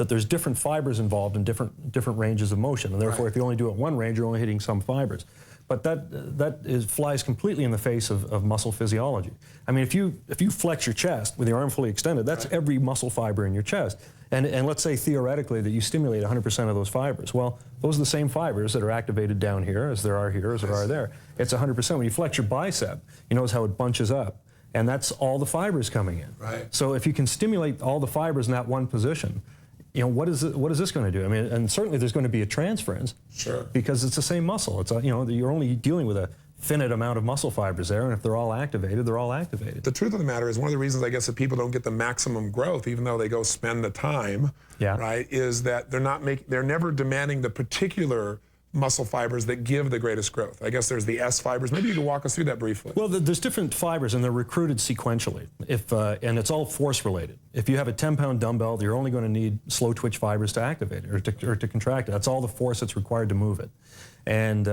there's different fibers involved in different ranges of motion, and therefore if you only do it one range, you're only hitting some fibers. But that flies completely in the face of muscle physiology. I mean, if you flex your chest with your arm fully extended, that's every muscle fiber in your chest. And let's say theoretically that you stimulate 100% of those fibers. Well, those are the same fibers that are activated down here as there are here, as there are there. It's 100%. When you flex your bicep, you notice how it bunches up. and that's all the fibers coming in. Right. So if you can stimulate all the fibers in that one position, you know, what is this going to do? I mean, and certainly there's going to be a transference. Sure. Because it's the same muscle. It's you know, you're only dealing with a finite amount of muscle fibers there, and if they're all activated, they're all activated. The truth of the matter is, one of the reasons I guess that people don't get the maximum growth, even though they go spend the time, right, is that they're never demanding the particular muscle fibers that give the greatest growth. I guess there's the S fibers. Maybe you can walk us through that briefly. Well, there's different fibers, and they're recruited sequentially. And it's all force related. If you have a 10-pound dumbbell, you're only going to need slow twitch fibers to activate it or to contract it. That's all the force that's required to move it. And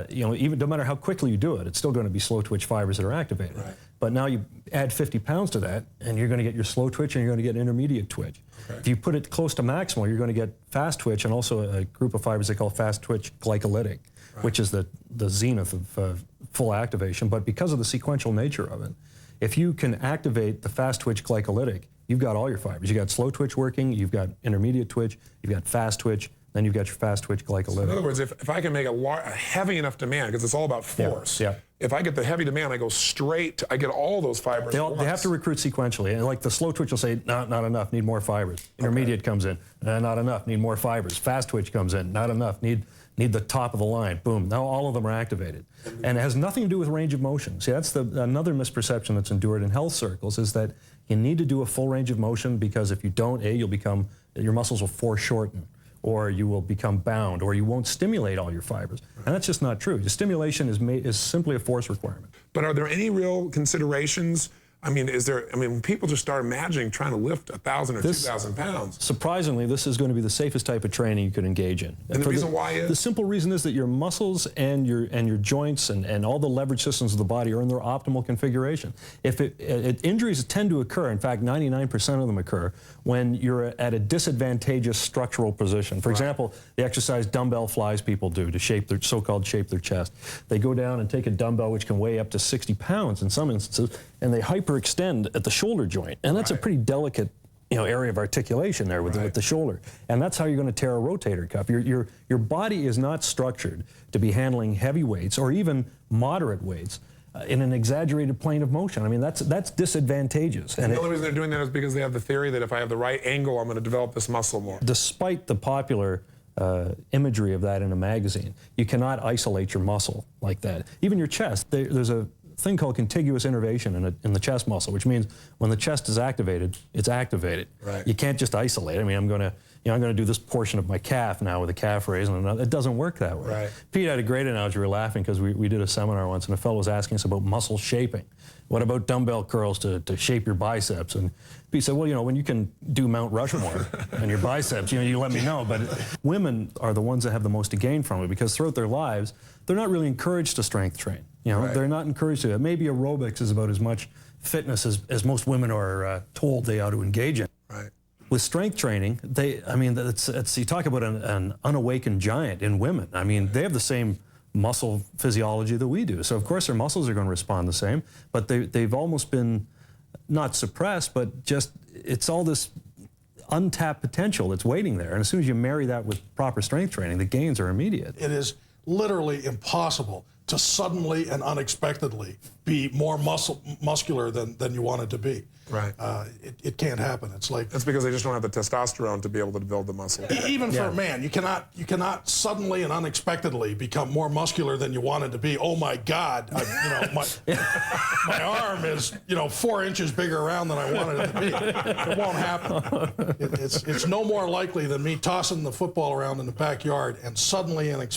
you know, even no matter how quickly you do it, it's still going to be slow twitch fibers that are activated. Right. But now you add 50 pounds to that, and you're going to get your slow twitch, and you're going to get intermediate twitch. Okay. If you put it close to maximal, you're going to get fast twitch, and also a group of fibers they call fast twitch glycolytic, which is the zenith of full activation. But because of the sequential nature of it, if you can activate the fast twitch glycolytic, you've got all your fibers. You've got slow twitch working, you've got intermediate twitch, you've got fast twitch, then you've got your fast twitch glycolytic. So in other words, if I can make a heavy enough demand, because it's all about force, if I get the heavy demand, I go straight, I get all those fibers They have to recruit sequentially. And like the slow twitch will say, not enough, need more fibers. Intermediate comes in, not enough, need more fibers. Fast twitch comes in, not enough, need the top of the line. Boom, now all of them are activated. And it has nothing to do with range of motion. See, that's another misperception that's endured in health circles, is that you need to do a full range of motion, because if you don't, your muscles will foreshorten, or you will become bound, or you won't stimulate all your fibers. And that's just not true. The stimulation is simply a force requirement. But are there any real considerations? I mean, when people just start imagining trying to lift 1,000 or 2,000 pounds. Surprisingly, this is going to be the safest type of training you could engage in. And the reason why is? The simple reason is that your muscles and your joints and all the leverage systems of the body are in their optimal configuration. If injuries tend to occur, in fact, 99% of them occur, when you're at a disadvantageous structural position. For example, the exercise dumbbell flies people do to shape their chest. They go down and take a dumbbell which can weigh up to 60 pounds in some instances, and they hyperextend at the shoulder joint, and that's a pretty delicate, area of articulation there with the shoulder, and that's how you're going to tear a rotator cuff. Your body is not structured to be handling heavy weights or even moderate weights in an exaggerated plane of motion. I mean, that's disadvantageous. And the only reason they're doing that is because they have the theory that if I have the right angle, I'm going to develop this muscle more. Despite the popular imagery of that in a magazine, you cannot isolate your muscle like that. Even your chest, there's a thing called contiguous innervation in the chest muscle, which means when the chest is activated, it's activated. Right. You can't just isolate. I mean, I'm going to do this portion of my calf now with a calf raise, and another. It doesn't work that way. Right. Pete had a great analogy. We were laughing because we did a seminar once, and a fellow was asking us about muscle shaping. What about dumbbell curls to shape your biceps? And Pete said, well, when you can do Mount Rushmore and your biceps, you let me know. But women are the ones that have the most to gain from it, because throughout their lives, they're not really encouraged to strength train. They're not encouraged to. Maybe aerobics is about as much fitness as most women are told they ought to engage in. Right. With strength training, you talk about an unawakened giant in women. I mean, they have the same muscle physiology that we do. So of course their muscles are going to respond the same, but they've almost been not suppressed, but just it's all this untapped potential that's waiting there. And as soon as you marry that with proper strength training, the gains are immediate. It is literally impossible to suddenly and unexpectedly be more muscular than you wanted to be. Right. It can't happen. It's like that's because they just don't have the testosterone to be able to build the muscle. Even for a man, you cannot suddenly and unexpectedly become more muscular than you wanted to be. Oh my God! My arm is 4 inches bigger around than I wanted it to be. It won't happen. It's no more likely than me tossing the football around in the backyard and suddenly and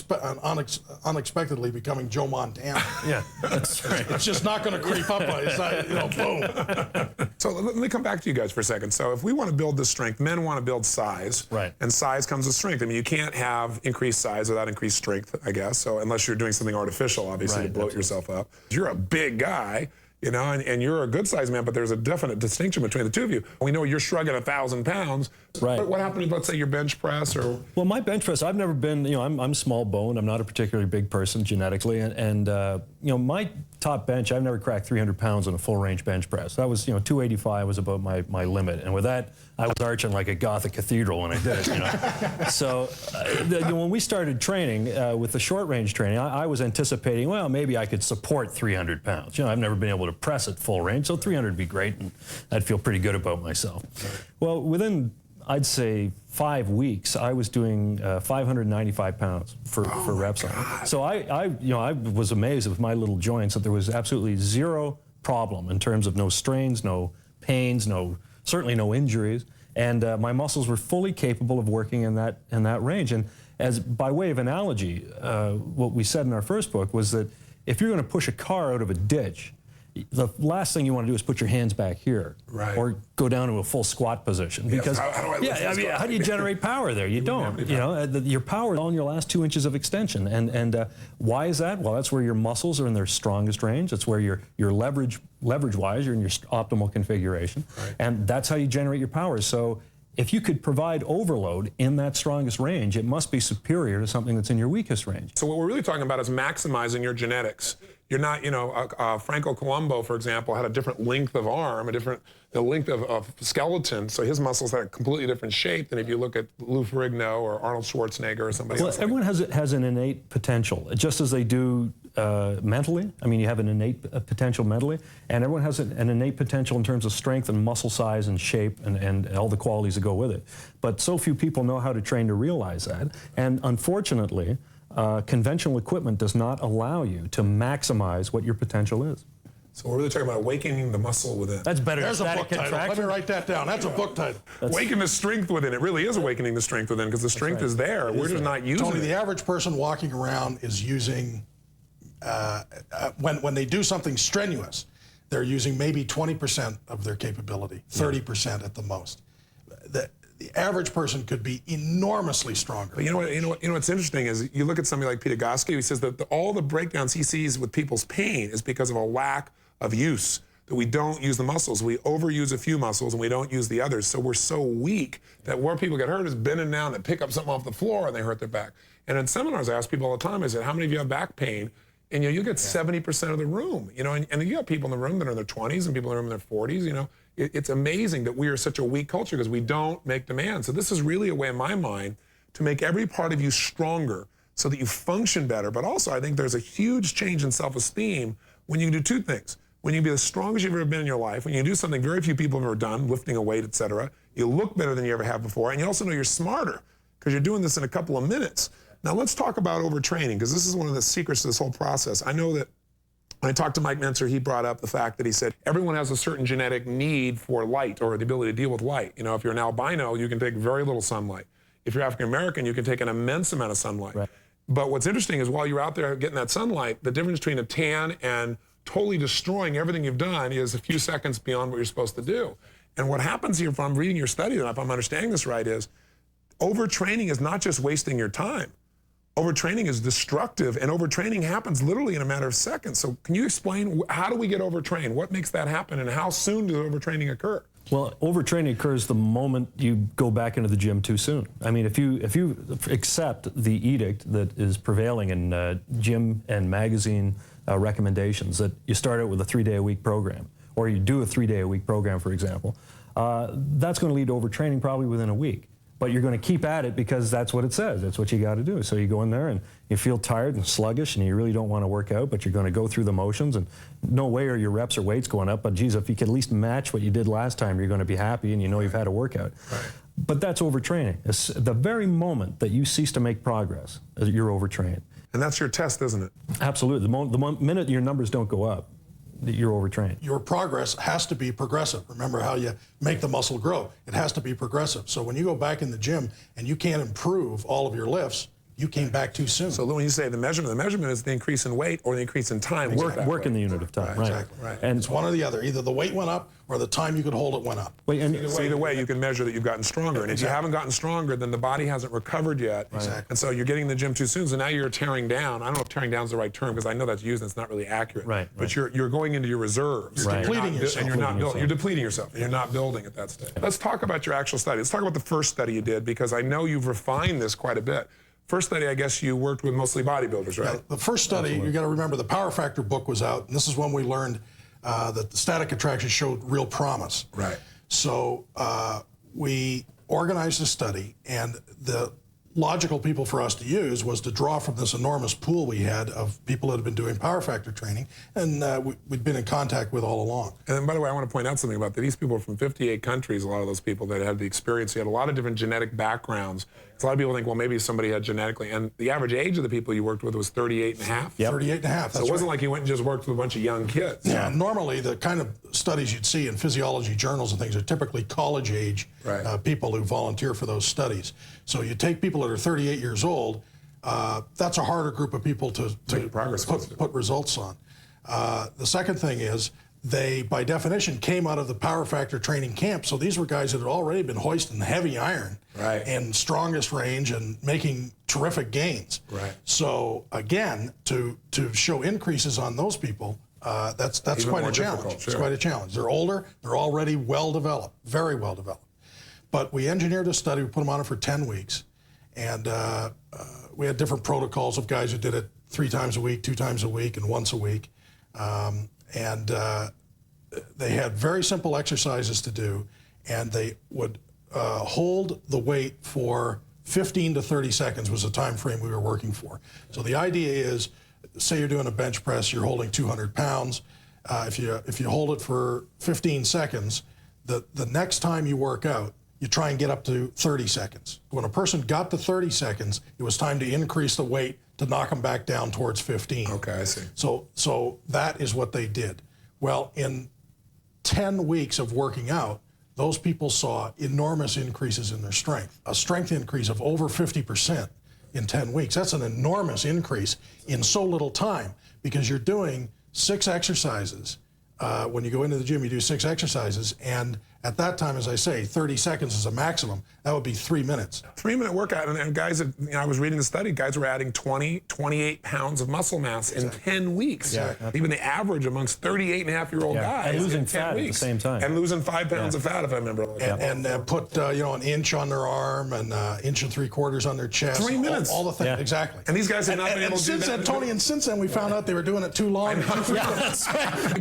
unexpectedly becoming Joe Montana. Yeah, that's right. It's just not going to creep up. It's not, boom. So let me come back to you guys for a second. So if we want to build this strength, men want to build size. Right. And size comes with strength. I mean, you can't have increased size without increased strength, I guess. So unless you're doing something artificial, obviously, to bloat yourself up. You're a big guy, and you're a good sized man, but there's a definite distinction between the two of you. We know you're shrugging 1,000 pounds. Right. But what happened to, let's say, your bench press or? Well, my bench press, I've never been, I'm small boned. I'm not a particularly big person genetically. And my top bench, I've never cracked 300 pounds on a full range bench press. That was, 285 was about my limit. And with that, I was arching like a Gothic cathedral when I did it, So when we started training with the short range training, I was anticipating, well, maybe I could support 300 pounds. I've never been able to press at full range, so 300 would be great, and I'd feel pretty good about myself. Well, within, I'd say, 5 weeks, I was doing 595 pounds for reps on it. So I was amazed with my little joints that there was absolutely zero problem in terms of no strains, no pains, certainly no injuries, and my muscles were fully capable of working in that range. And as by way of analogy, what we said in our first book was that if you're going to push a car out of a ditch, the last thing you want to do is put your hands back here, or go down to a full squat position. Because how do you generate power there? You don't. Your power is all in your last 2 inches of extension. And why is that? Well, that's where your muscles are in their strongest range. That's where your leverage-wise, you're in your optimal configuration, and that's how you generate your power. So if you could provide overload in that strongest range, it must be superior to something that's in your weakest range. So what we're really talking about is maximizing your genetics. You're not, Franco Columbo, for example, had a different length of arm, the length of skeleton, so his muscles had a completely different shape than if you look at Lou Ferrigno or Arnold Schwarzenegger or somebody else. Everyone has an innate potential, just as they do mentally. I mean, you have an innate potential mentally, and everyone has an innate potential in terms of strength and muscle size and shape and all the qualities that go with it. But so few people know how to train to realize that, and unfortunately, conventional equipment does not allow you to maximize what your potential is. So we're really talking about awakening the muscle within. That's better. There's a book title. Let me write that down. That's a book title. Awaken the strength within. It really is awakening the strength within, because the strength is there. We're just not using it. Tony, the average person walking around is using, when they do something strenuous, they're using maybe 20% of their capability, 30% at the most. The average person could be enormously stronger. But you know what's interesting is you look at somebody like Peter Goski, who says that all the breakdowns he sees with people's pain is because of a lack of use, that we don't use the muscles. We overuse a few muscles and we don't use the others. So we're so weak that where people get hurt is bending down and pick up something off the floor and they hurt their back. And in seminars, I ask people all the time, I said, how many of you have back pain? And you get 70% of the room, and you have people in the room that are in their 20s and people in the room in their 40s, It's amazing that we are such a weak culture because we don't make demands. So this is really a way, in my mind, to make every part of you stronger so that you function better. But also, I think there's a huge change in self-esteem when you do two things. When you be the strongest you've ever been in your life, when you do something very few people have ever done, lifting a weight, etc., you look better than you ever have before, and you also know you're smarter because you're doing this in a couple of minutes. Now let's talk about overtraining, because this is one of the secrets to this whole process. I know that when I talked to Mike Mentzer, he brought up the fact that he said everyone has a certain genetic need for light, or the ability to deal with light. If you're an albino, you can take very little sunlight. If you're African American, you can take an immense amount of sunlight. Right. But what's interesting is while you're out there getting that sunlight, the difference between a tan and totally destroying everything you've done is a few seconds beyond what you're supposed to do. And what happens here, if I'm reading your study, and if I'm understanding this right, is overtraining is not just wasting your time. Overtraining is destructive, and overtraining happens literally in a matter of seconds. So can you explain, how do we get overtrained? What makes that happen, and how soon does overtraining occur? Well, overtraining occurs the moment you go back into the gym too soon. I mean, if you accept the edict that is prevailing in gym and magazine recommendations, that you start out with a 3-day-a-week program, or you do a 3-day-a-week program, for example, that's going to lead to overtraining probably within a week. But you're going to keep at it because that's what it says. That's what you got to do. So you go in there and you feel tired and sluggish and you really don't want to work out, but you're going to go through the motions, and no way are your reps or weights going up. But geez, if you could at least match what you did last time, you're going to be happy and you know you've had a workout. Right. But that's overtraining. It's the very moment that you cease to make progress, you're overtrained. And that's your test, isn't it? Absolutely. The minute your numbers don't go up, you're overtrained. Your progress has to be progressive. Remember how you make the muscle grow. It has to be progressive. So when you go back in the gym and you can't improve all of your lifts, you came back too soon. So when you say the measurement is the increase in weight or the increase in time. Work in the unit of time, right. Exactly. Right. And it's one or the other. Either the weight went up or the time you could hold it went up. Either way, you can measure that you've gotten stronger. And if you haven't gotten stronger, then the body hasn't recovered yet. Exactly. And so you're getting in the gym too soon. So now you're tearing down. I don't know if tearing down is the right term, because I know that's used and it's not really accurate. Right. But you're going into your reserves. You're depleting yourself. And you're depleting yourself. And you're not building at that stage. Let's talk about your actual study. Let's talk about the first study you did, because I know you've refined this quite a bit. First study, I guess you worked with mostly bodybuilders, right? Yeah, the first study, Absolutely. you got to remember, the Power Factor book was out, and this is when we learned that the static contraction showed real promise. Right. So we organized a study, and the logical people for us to use was to draw from this enormous pool we had of people that had been doing Power Factor training, and we'd been in contact with all along. And then, by the way, I want to point out something about that. These people are from 58 countries, a lot of those people that had the experience. They had a lot of different genetic backgrounds. So a lot of people think, well, maybe somebody had genetically. And the average age of the people you worked with was 38 and a half. Yep. 38 and a half, So that's it wasn't right. like you went and just worked with a bunch of young kids. Yeah, normally the kind of studies you'd see in physiology journals and things are typically college-age people who volunteer for those studies. So you take people that are 38 years old, that's a harder group of people to put results on. The second thing is they, by definition, came out of the Power Factor training camp. So these were guys that had already been hoisting heavy iron and strongest range and making terrific gains. Right. So again, to show increases on those people, that's Even quite more a challenge. difficult, It's quite a challenge. They're older, they're already well developed, very well developed. But we engineered a study, we put them on it for 10 weeks, and we had different protocols of guys who did it 3 times a week, 2 times a week, and once a week. They had very simple exercises to do, and they would hold the weight for 15 to 30 seconds was the time frame we were working for. So the idea is, say you're doing a bench press, you're holding 200 pounds. If you hold it for 15 seconds, the next time you work out, you try and get up to 30 seconds. When a person got to 30 seconds, it was time to increase the weight to knock them back down towards 15. Okay, I see. So that is what they did. Well, in 10 weeks of working out, those people saw enormous increases in their strength. A strength increase of over 50% in 10 weeks. That's an enormous increase in so little time, because you're doing 6 exercises. When you go into the gym, you do 6 exercises, and at that time, as I say, 30 seconds is a maximum. That would be 3 minutes. 3-minute workout, and guys, I was reading the study, guys were adding 20, 28 pounds of muscle mass in 10 weeks. Yeah. Even the average amongst 38-and-a-half-year-old guys and losing in 10 fat weeks. at the same time. And losing 5 pounds of fat, if I remember. And put an inch on their arm and inch and 3/4 on their chest. 3 minutes. All the things, exactly. And these guys have not been able to do since that. then, Tony, and since then we found out they were doing it too long.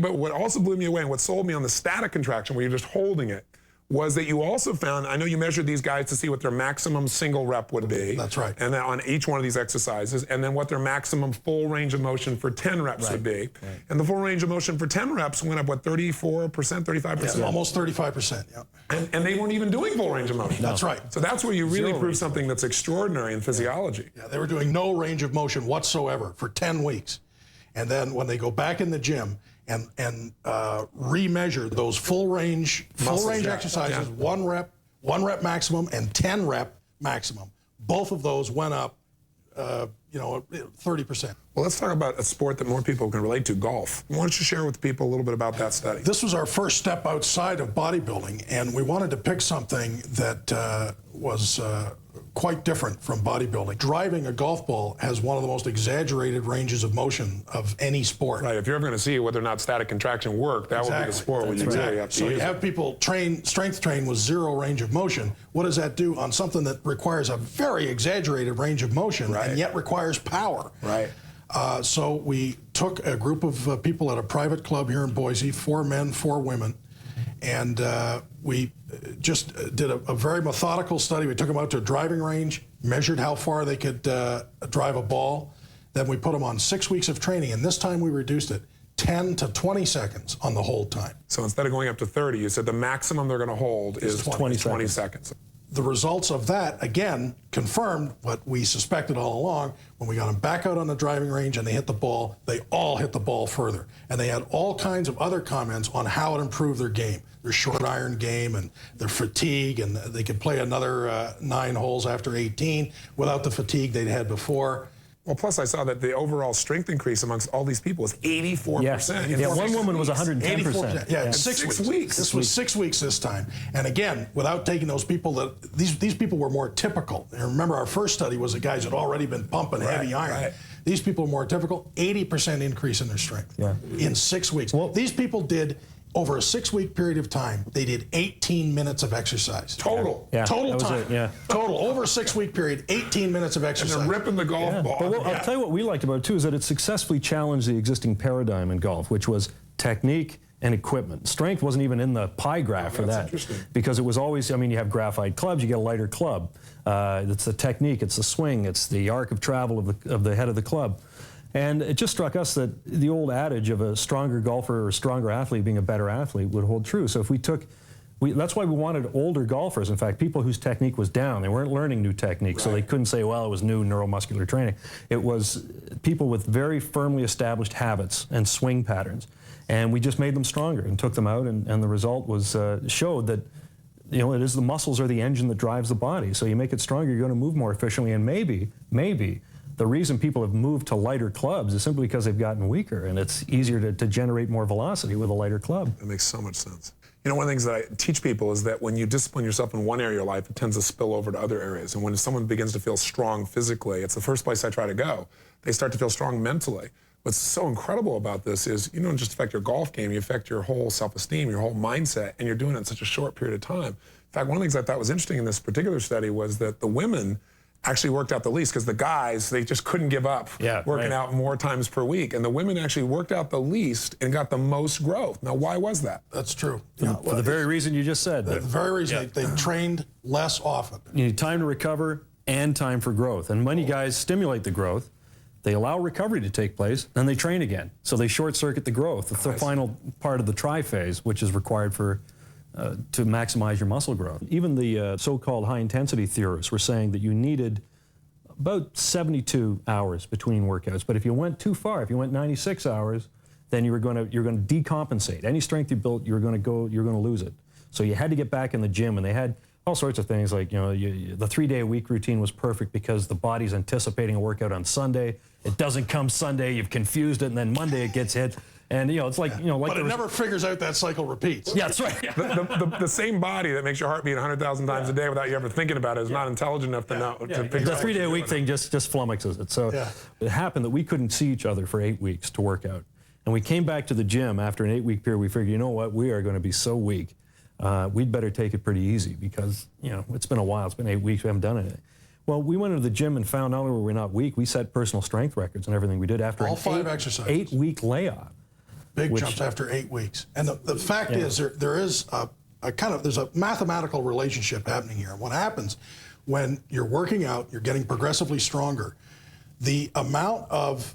But what also blew me away and what sold me on the static contraction, where you're just holding it, was that you also found, I know you measured these guys to see what their maximum single rep would be. That's right. And then on each one of these exercises, and then what their maximum full range of motion for 10 reps would be. Right. And the full range of motion for 10 reps went up, 34%, 35%? Yeah, almost 35%, yeah. And they weren't even doing full range of motion. No. That's right. So that's where you really prove something that's extraordinary in physiology. Yeah, they were doing no range of motion whatsoever for 10 weeks. And then when they go back in the gym and remeasure those full range exercises, 1 rep maximum and 10 rep maximum, both of those went up 30%. Well, let's talk about a sport that more people can relate to, golf. Why don't you share with people a little bit about that study? This was our first step outside of bodybuilding, and we wanted to pick something that was quite different from bodybuilding. Driving a golf ball has one of the most exaggerated ranges of motion of any sport. Right, if you're ever going to see whether or not static contraction worked, that would be the sport where you really have to So use you have it. people strength train with 0 range of motion. What does that do on something that requires a very exaggerated range of motion and yet requires power? Right. So we took a group of people at a private club here in Boise, 4 men, 4 women, and we just did a very methodical study. We took them out to a driving range, measured how far they could drive a ball. Then we put them on 6 weeks of training, and this time we reduced it 10 to 20 seconds on the hold time. So instead of going up to 30, you said the maximum they're going to hold is 20 seconds. The results of that, again, confirmed what we suspected all along. When we got them back out on the driving range and they hit the ball, they all hit the ball further. And they had all kinds of other comments on how it improved their game, their short iron game and their fatigue, and they could play another 9 holes after 18 without the fatigue they'd had before. Well, plus I saw that the overall strength increase amongst all these people was 84%. Yeah, one woman was 110%. Yeah, in 6 weeks. This was 6 weeks this time. And again, without taking those people that, these people were more typical. And remember, our first study was the guys that had already been pumping heavy iron. Right. These people are more typical, 80% increase in their strength in 6 weeks. Well, these people did over a 6-week period of time, they did 18 minutes of exercise. Total. Yeah, Total that was time. it, yeah. Total. Over a 6-week period, 18 minutes of And exercise. they're ripping the golf ball. But I'll tell you what we liked about it too is that it successfully challenged the existing paradigm in golf, which was technique and equipment. Strength wasn't even in the pie graph for that. Interesting. Because it was always, I mean, you have graphite clubs, you get a lighter club. It's the technique, it's the swing, it's the arc of travel of the head of the club. And it just struck us that the old adage of a stronger golfer or a stronger athlete being a better athlete would hold true. So if we took, that's why we wanted older golfers, in fact, people whose technique was down. They weren't learning new techniques, so they couldn't say, well, it was new neuromuscular training. It was people with very firmly established habits and swing patterns. And we just made them stronger and took them out, and the result was showed that, you know, it is the muscles are the engine that drives the body. So you make it stronger, you're going to move more efficiently, and maybe the reason people have moved to lighter clubs is simply because they've gotten weaker, and it's easier to generate more velocity with a lighter club. That makes so much sense. You know, one of the things that I teach people is that when you discipline yourself in one area of your life, it tends to spill over to other areas. And when someone begins to feel strong physically, it's the first place I try to go. They start to feel strong mentally. What's so incredible about this is you don't just affect your golf game, you affect your whole self-esteem, your whole mindset, and you're doing it in such a short period of time. In fact, one of the things I thought was interesting in this particular study was that the women actually worked out the least because the guys, they just couldn't give up working out more times per week. And the women actually worked out the least and got the most growth. Now, why was that? That's true. For the very reason you just said. The very reason they trained less often. You need time to recover and time for growth. And many guys stimulate the growth. They allow recovery to take place, then they train again. So they short-circuit the growth. It's the final part of the tri-phase, which is required for to maximize your muscle growth. Even the so-called high-intensity theorists were saying that you needed about 72 hours between workouts. But if you went too far, if you went 96 hours, then you're going to decompensate. Any strength you built, you're going to lose it. So you had to get back in the gym, and they had all sorts of things like, you know, the 3-day-a-week routine was perfect because the body's anticipating a workout on Sunday. It doesn't come Sunday, you've confused it, and then Monday it gets hit. And, you know, it's like, you know, like. But it never figures out that cycle repeats. Yeah, that's right. The same body that makes your heart beat 100,000 times a day without you ever thinking about it is not intelligent enough to know. To figure the out 3-day-a-week thing just flummoxes it. So it happened that we couldn't see each other for 8 weeks to work out. And we came back to the gym after an 8-week period. We figured, you know what, we are going to be so weak. We'd better take it pretty easy because, you know, it's been a while. It's been 8 weeks. We haven't done anything. Well, we went into the gym and found not only were we not weak, we set personal strength records and everything we did after all an 5 exercises. 8-week layoff. Big jumps after 8 weeks. And the fact is there is there's a mathematical relationship happening here. What happens when you're working out, you're getting progressively stronger, the amount of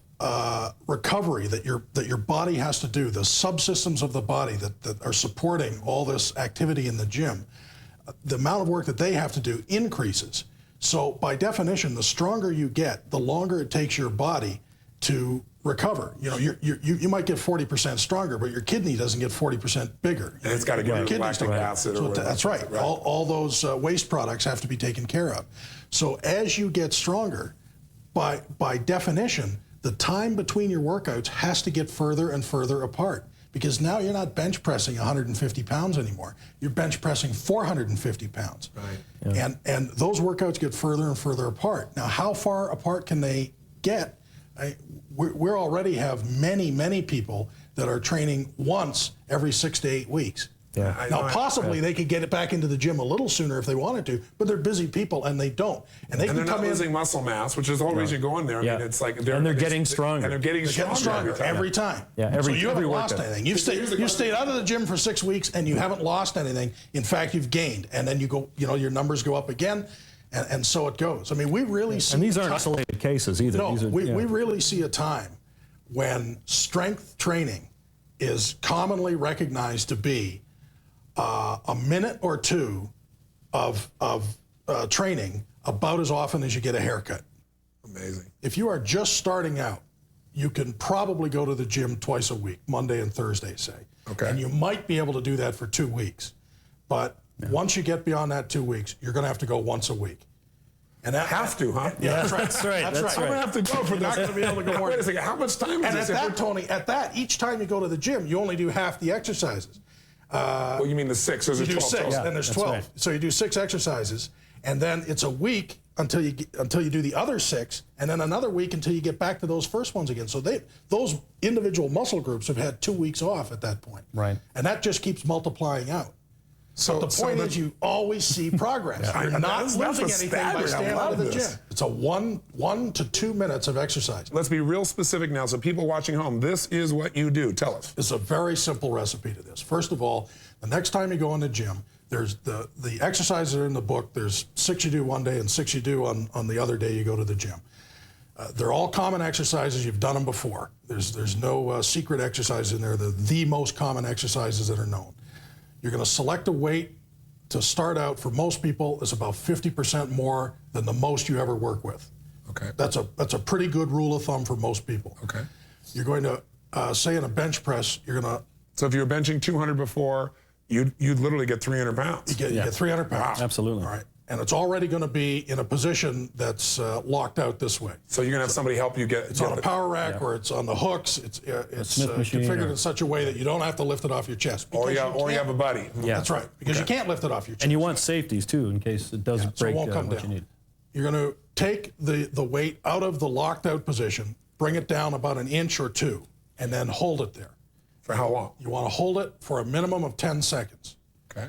recovery that your body has to do, the subsystems of the body that are supporting all this activity in the gym, the amount of work that they have to do increases. So by definition, the stronger you get, the longer it takes your body to recover. You know, you might get 40% stronger, but your kidney doesn't get 40% bigger. And it's got to get lactic acid or whatever. That's right. All those waste products have to be taken care of. So as you get stronger, by definition, the time between your workouts has to get further and further apart because now you're not bench pressing 150 pounds anymore. You're bench pressing 450 pounds. Right. Yeah. And those workouts get further and further apart. Now, how far apart can they get? We already have many people that are training once every 6 to 8 weeks. Yeah. Now, possibly they could get it back into the gym a little sooner if they wanted to, but they're busy people and they don't. And they're not losing muscle mass, which is the whole reason you go in there. I mean, it's like they're getting stronger. And they're getting stronger every time. Yeah, so you haven't lost anything. You've stayed out of the gym for 6 weeks and you haven't lost anything. In fact, you've gained. And then you go, you know, your numbers go up again. And so it goes. I mean, we really see. And these aren't isolated cases either. No, we really see a time when strength training is commonly recognized to be a minute or two of training about as often as you get a haircut. Amazing. If you are just starting out, you can probably go to the gym twice a week, Monday and Thursday, say. Okay. And you might be able to do that for 2 weeks. But once you get beyond that 2 weeks, you're going to have to go once a week. And that have to, huh? Yeah, that's right. That's right. That's right. I'm going to have to go for You're not going to be able to go more. Wait a second, how much time is this? And at that, Tony, each time you go to the gym, you only do half the exercises. Well, you mean the 6? There's you 12 do 6, total. then there's 12. right. So you do 6 exercises, and then it's a week until you do the other 6, and then another week until you get back to those first ones again. So those individual muscle groups have had 2 weeks off at that point. Right. And that just keeps multiplying out. So the point is you always see progress. Yeah. You're not losing anything by staggering. staying I out of the love gym. this. It's a 1 to 2 minutes of exercise. Let's be real specific now. So people watching home, this is what you do. Tell us. It's a very simple recipe to this. First of all, the next time you go in the gym, there's the exercises are in the book. There's 6 you do one day and 6 you do on the other day you go to the gym. They're all common exercises. You've done them before. There's no secret exercises in there. They're the most common exercises that are known. You're going to select a weight to start out. For most people, it's about 50% more than the most you ever work with. Okay. That's a pretty good rule of thumb for most people. Okay. You're going to say in a bench press, you're going to. So if you were benching 200 before, you'd literally get 300 pounds. You get 300 pounds. Wow. Absolutely. All right. And it's already going to be in a position that's locked out this way. So you're going to have somebody help you get It's on a power rack or it's on the hooks. It's configured in such a way that you don't have to lift it off your chest. Or you have a buddy. Yeah. That's right. Because you can't lift it off your chest. And you want safeties too, in case it does break so it won't come what down. you need. You're going to take the weight out of the locked out position, bring it down about 1 inch or 2, and then hold it there. For how long? You want to hold it for a minimum of 10 seconds. Okay.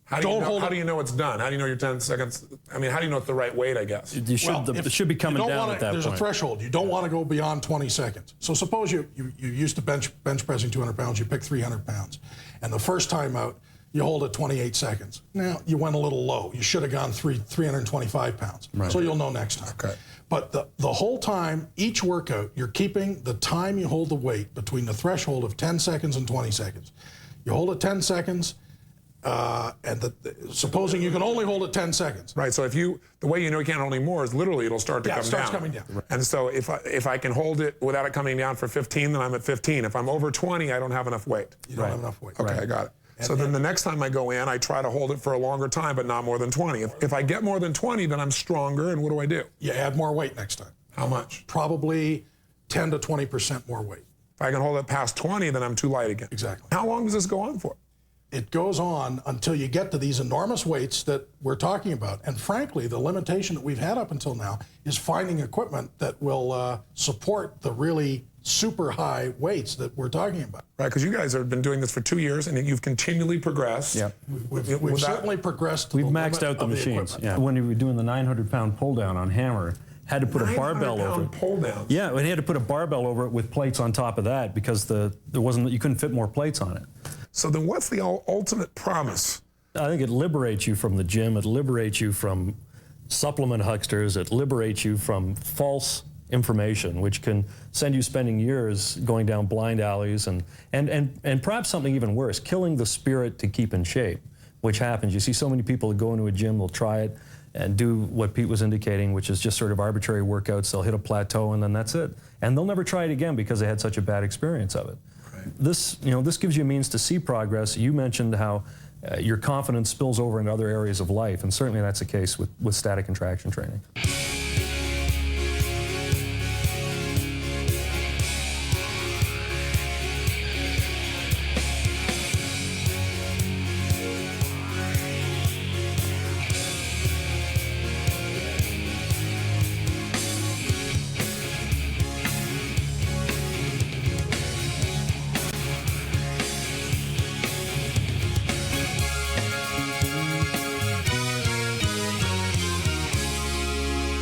How do you know it's done? How do you know your 10 seconds? I mean, how do you know it's the right weight, I guess? It should be coming down at that There's point. a threshold. You don't want to go beyond 20 seconds. So suppose you used to bench pressing 200 pounds, you pick 300 pounds. And the first time out, you hold it 28 seconds. Now, you went a little low. You should have gone 325 pounds. Right. So you'll know next time. Okay. But the whole time, each workout, you're keeping the time you hold the weight between the threshold of 10 seconds and 20 seconds. You hold it 10 seconds, supposing you can only hold it 10 seconds. Right. So the way you know you can't hold any more is literally it'll start to come down. It starts coming down. Right. And so if I can hold it without it coming down for 15, then I'm at 15. If I'm over 20, I don't have enough weight. You don't have enough weight. Okay, I got it. So then the next time I go in, I try to hold it for a longer time, but not more than 20. If I get more than 20, then I'm stronger, and what do I do? You add more weight next time. How much? Probably 10 to 20% more weight. If I can hold it past 20, then I'm too light again. Exactly. How long does this go on for? It goes on until you get to these enormous weights that we're talking about. And frankly, the limitation that we've had up until now is finding equipment that will support the really super high weights that we're talking about. Right, because you guys have been doing this for 2 years, and you've continually progressed. Yeah. We've certainly progressed to We've the maxed limit out the of machines. equipment. When we were doing the 900-pound pull down on hammer, had to put a barbell over it. Pull down. Yeah, and he had to put a barbell over it with plates on top of that because you couldn't fit more plates on it. So then what's the ultimate promise? I think it liberates you from the gym. It liberates you from supplement hucksters. It liberates you from false information, which can send you spending years going down blind alleys and perhaps something even worse, killing the spirit to keep in shape, which happens. You see so many people that go into a gym, they'll try it and do what Pete was indicating, which is just sort of arbitrary workouts. They'll hit a plateau and then that's it. And they'll never try it again because they had such a bad experience of it. This gives you a means to see progress. You mentioned how your confidence spills over into other areas of life, and certainly that's the case with static and traction training.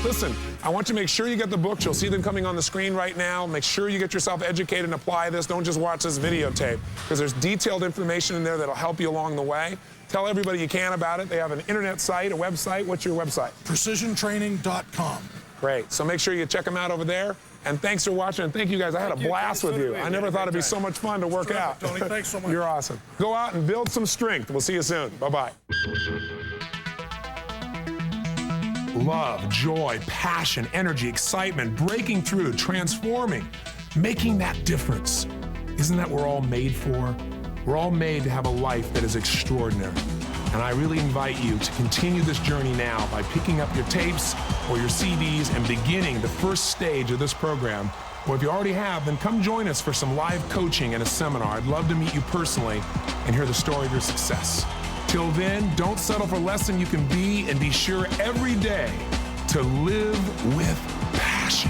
Listen, I want you to make sure you get the books. You'll see them coming on the screen right now. Make sure you get yourself educated and apply this. Don't just watch this videotape, because there's detailed information in there that'll help you along the way. Tell everybody you can about it. They have an internet site, a website. What's your website? PrecisionTraining.com. Great. So make sure you check them out over there. And thanks for watching. And thank you guys. I had a blast with you. I never thought it'd be so much fun to work out. Tony, thanks so much. You're awesome. Go out and build some strength. We'll see you soon. Bye-bye. Love, joy, passion, energy, excitement, breaking through, transforming, making that difference. Isn't that what we're all made for? We're all made to have a life that is extraordinary. And I really invite you to continue this journey now by picking up your tapes or your CDs and beginning the first stage of this program. Or if you already have, then come join us for some live coaching and a seminar. I'd love to meet you personally and hear the story of your success. Till then, don't settle for less than you can be, and be sure every day to live with passion.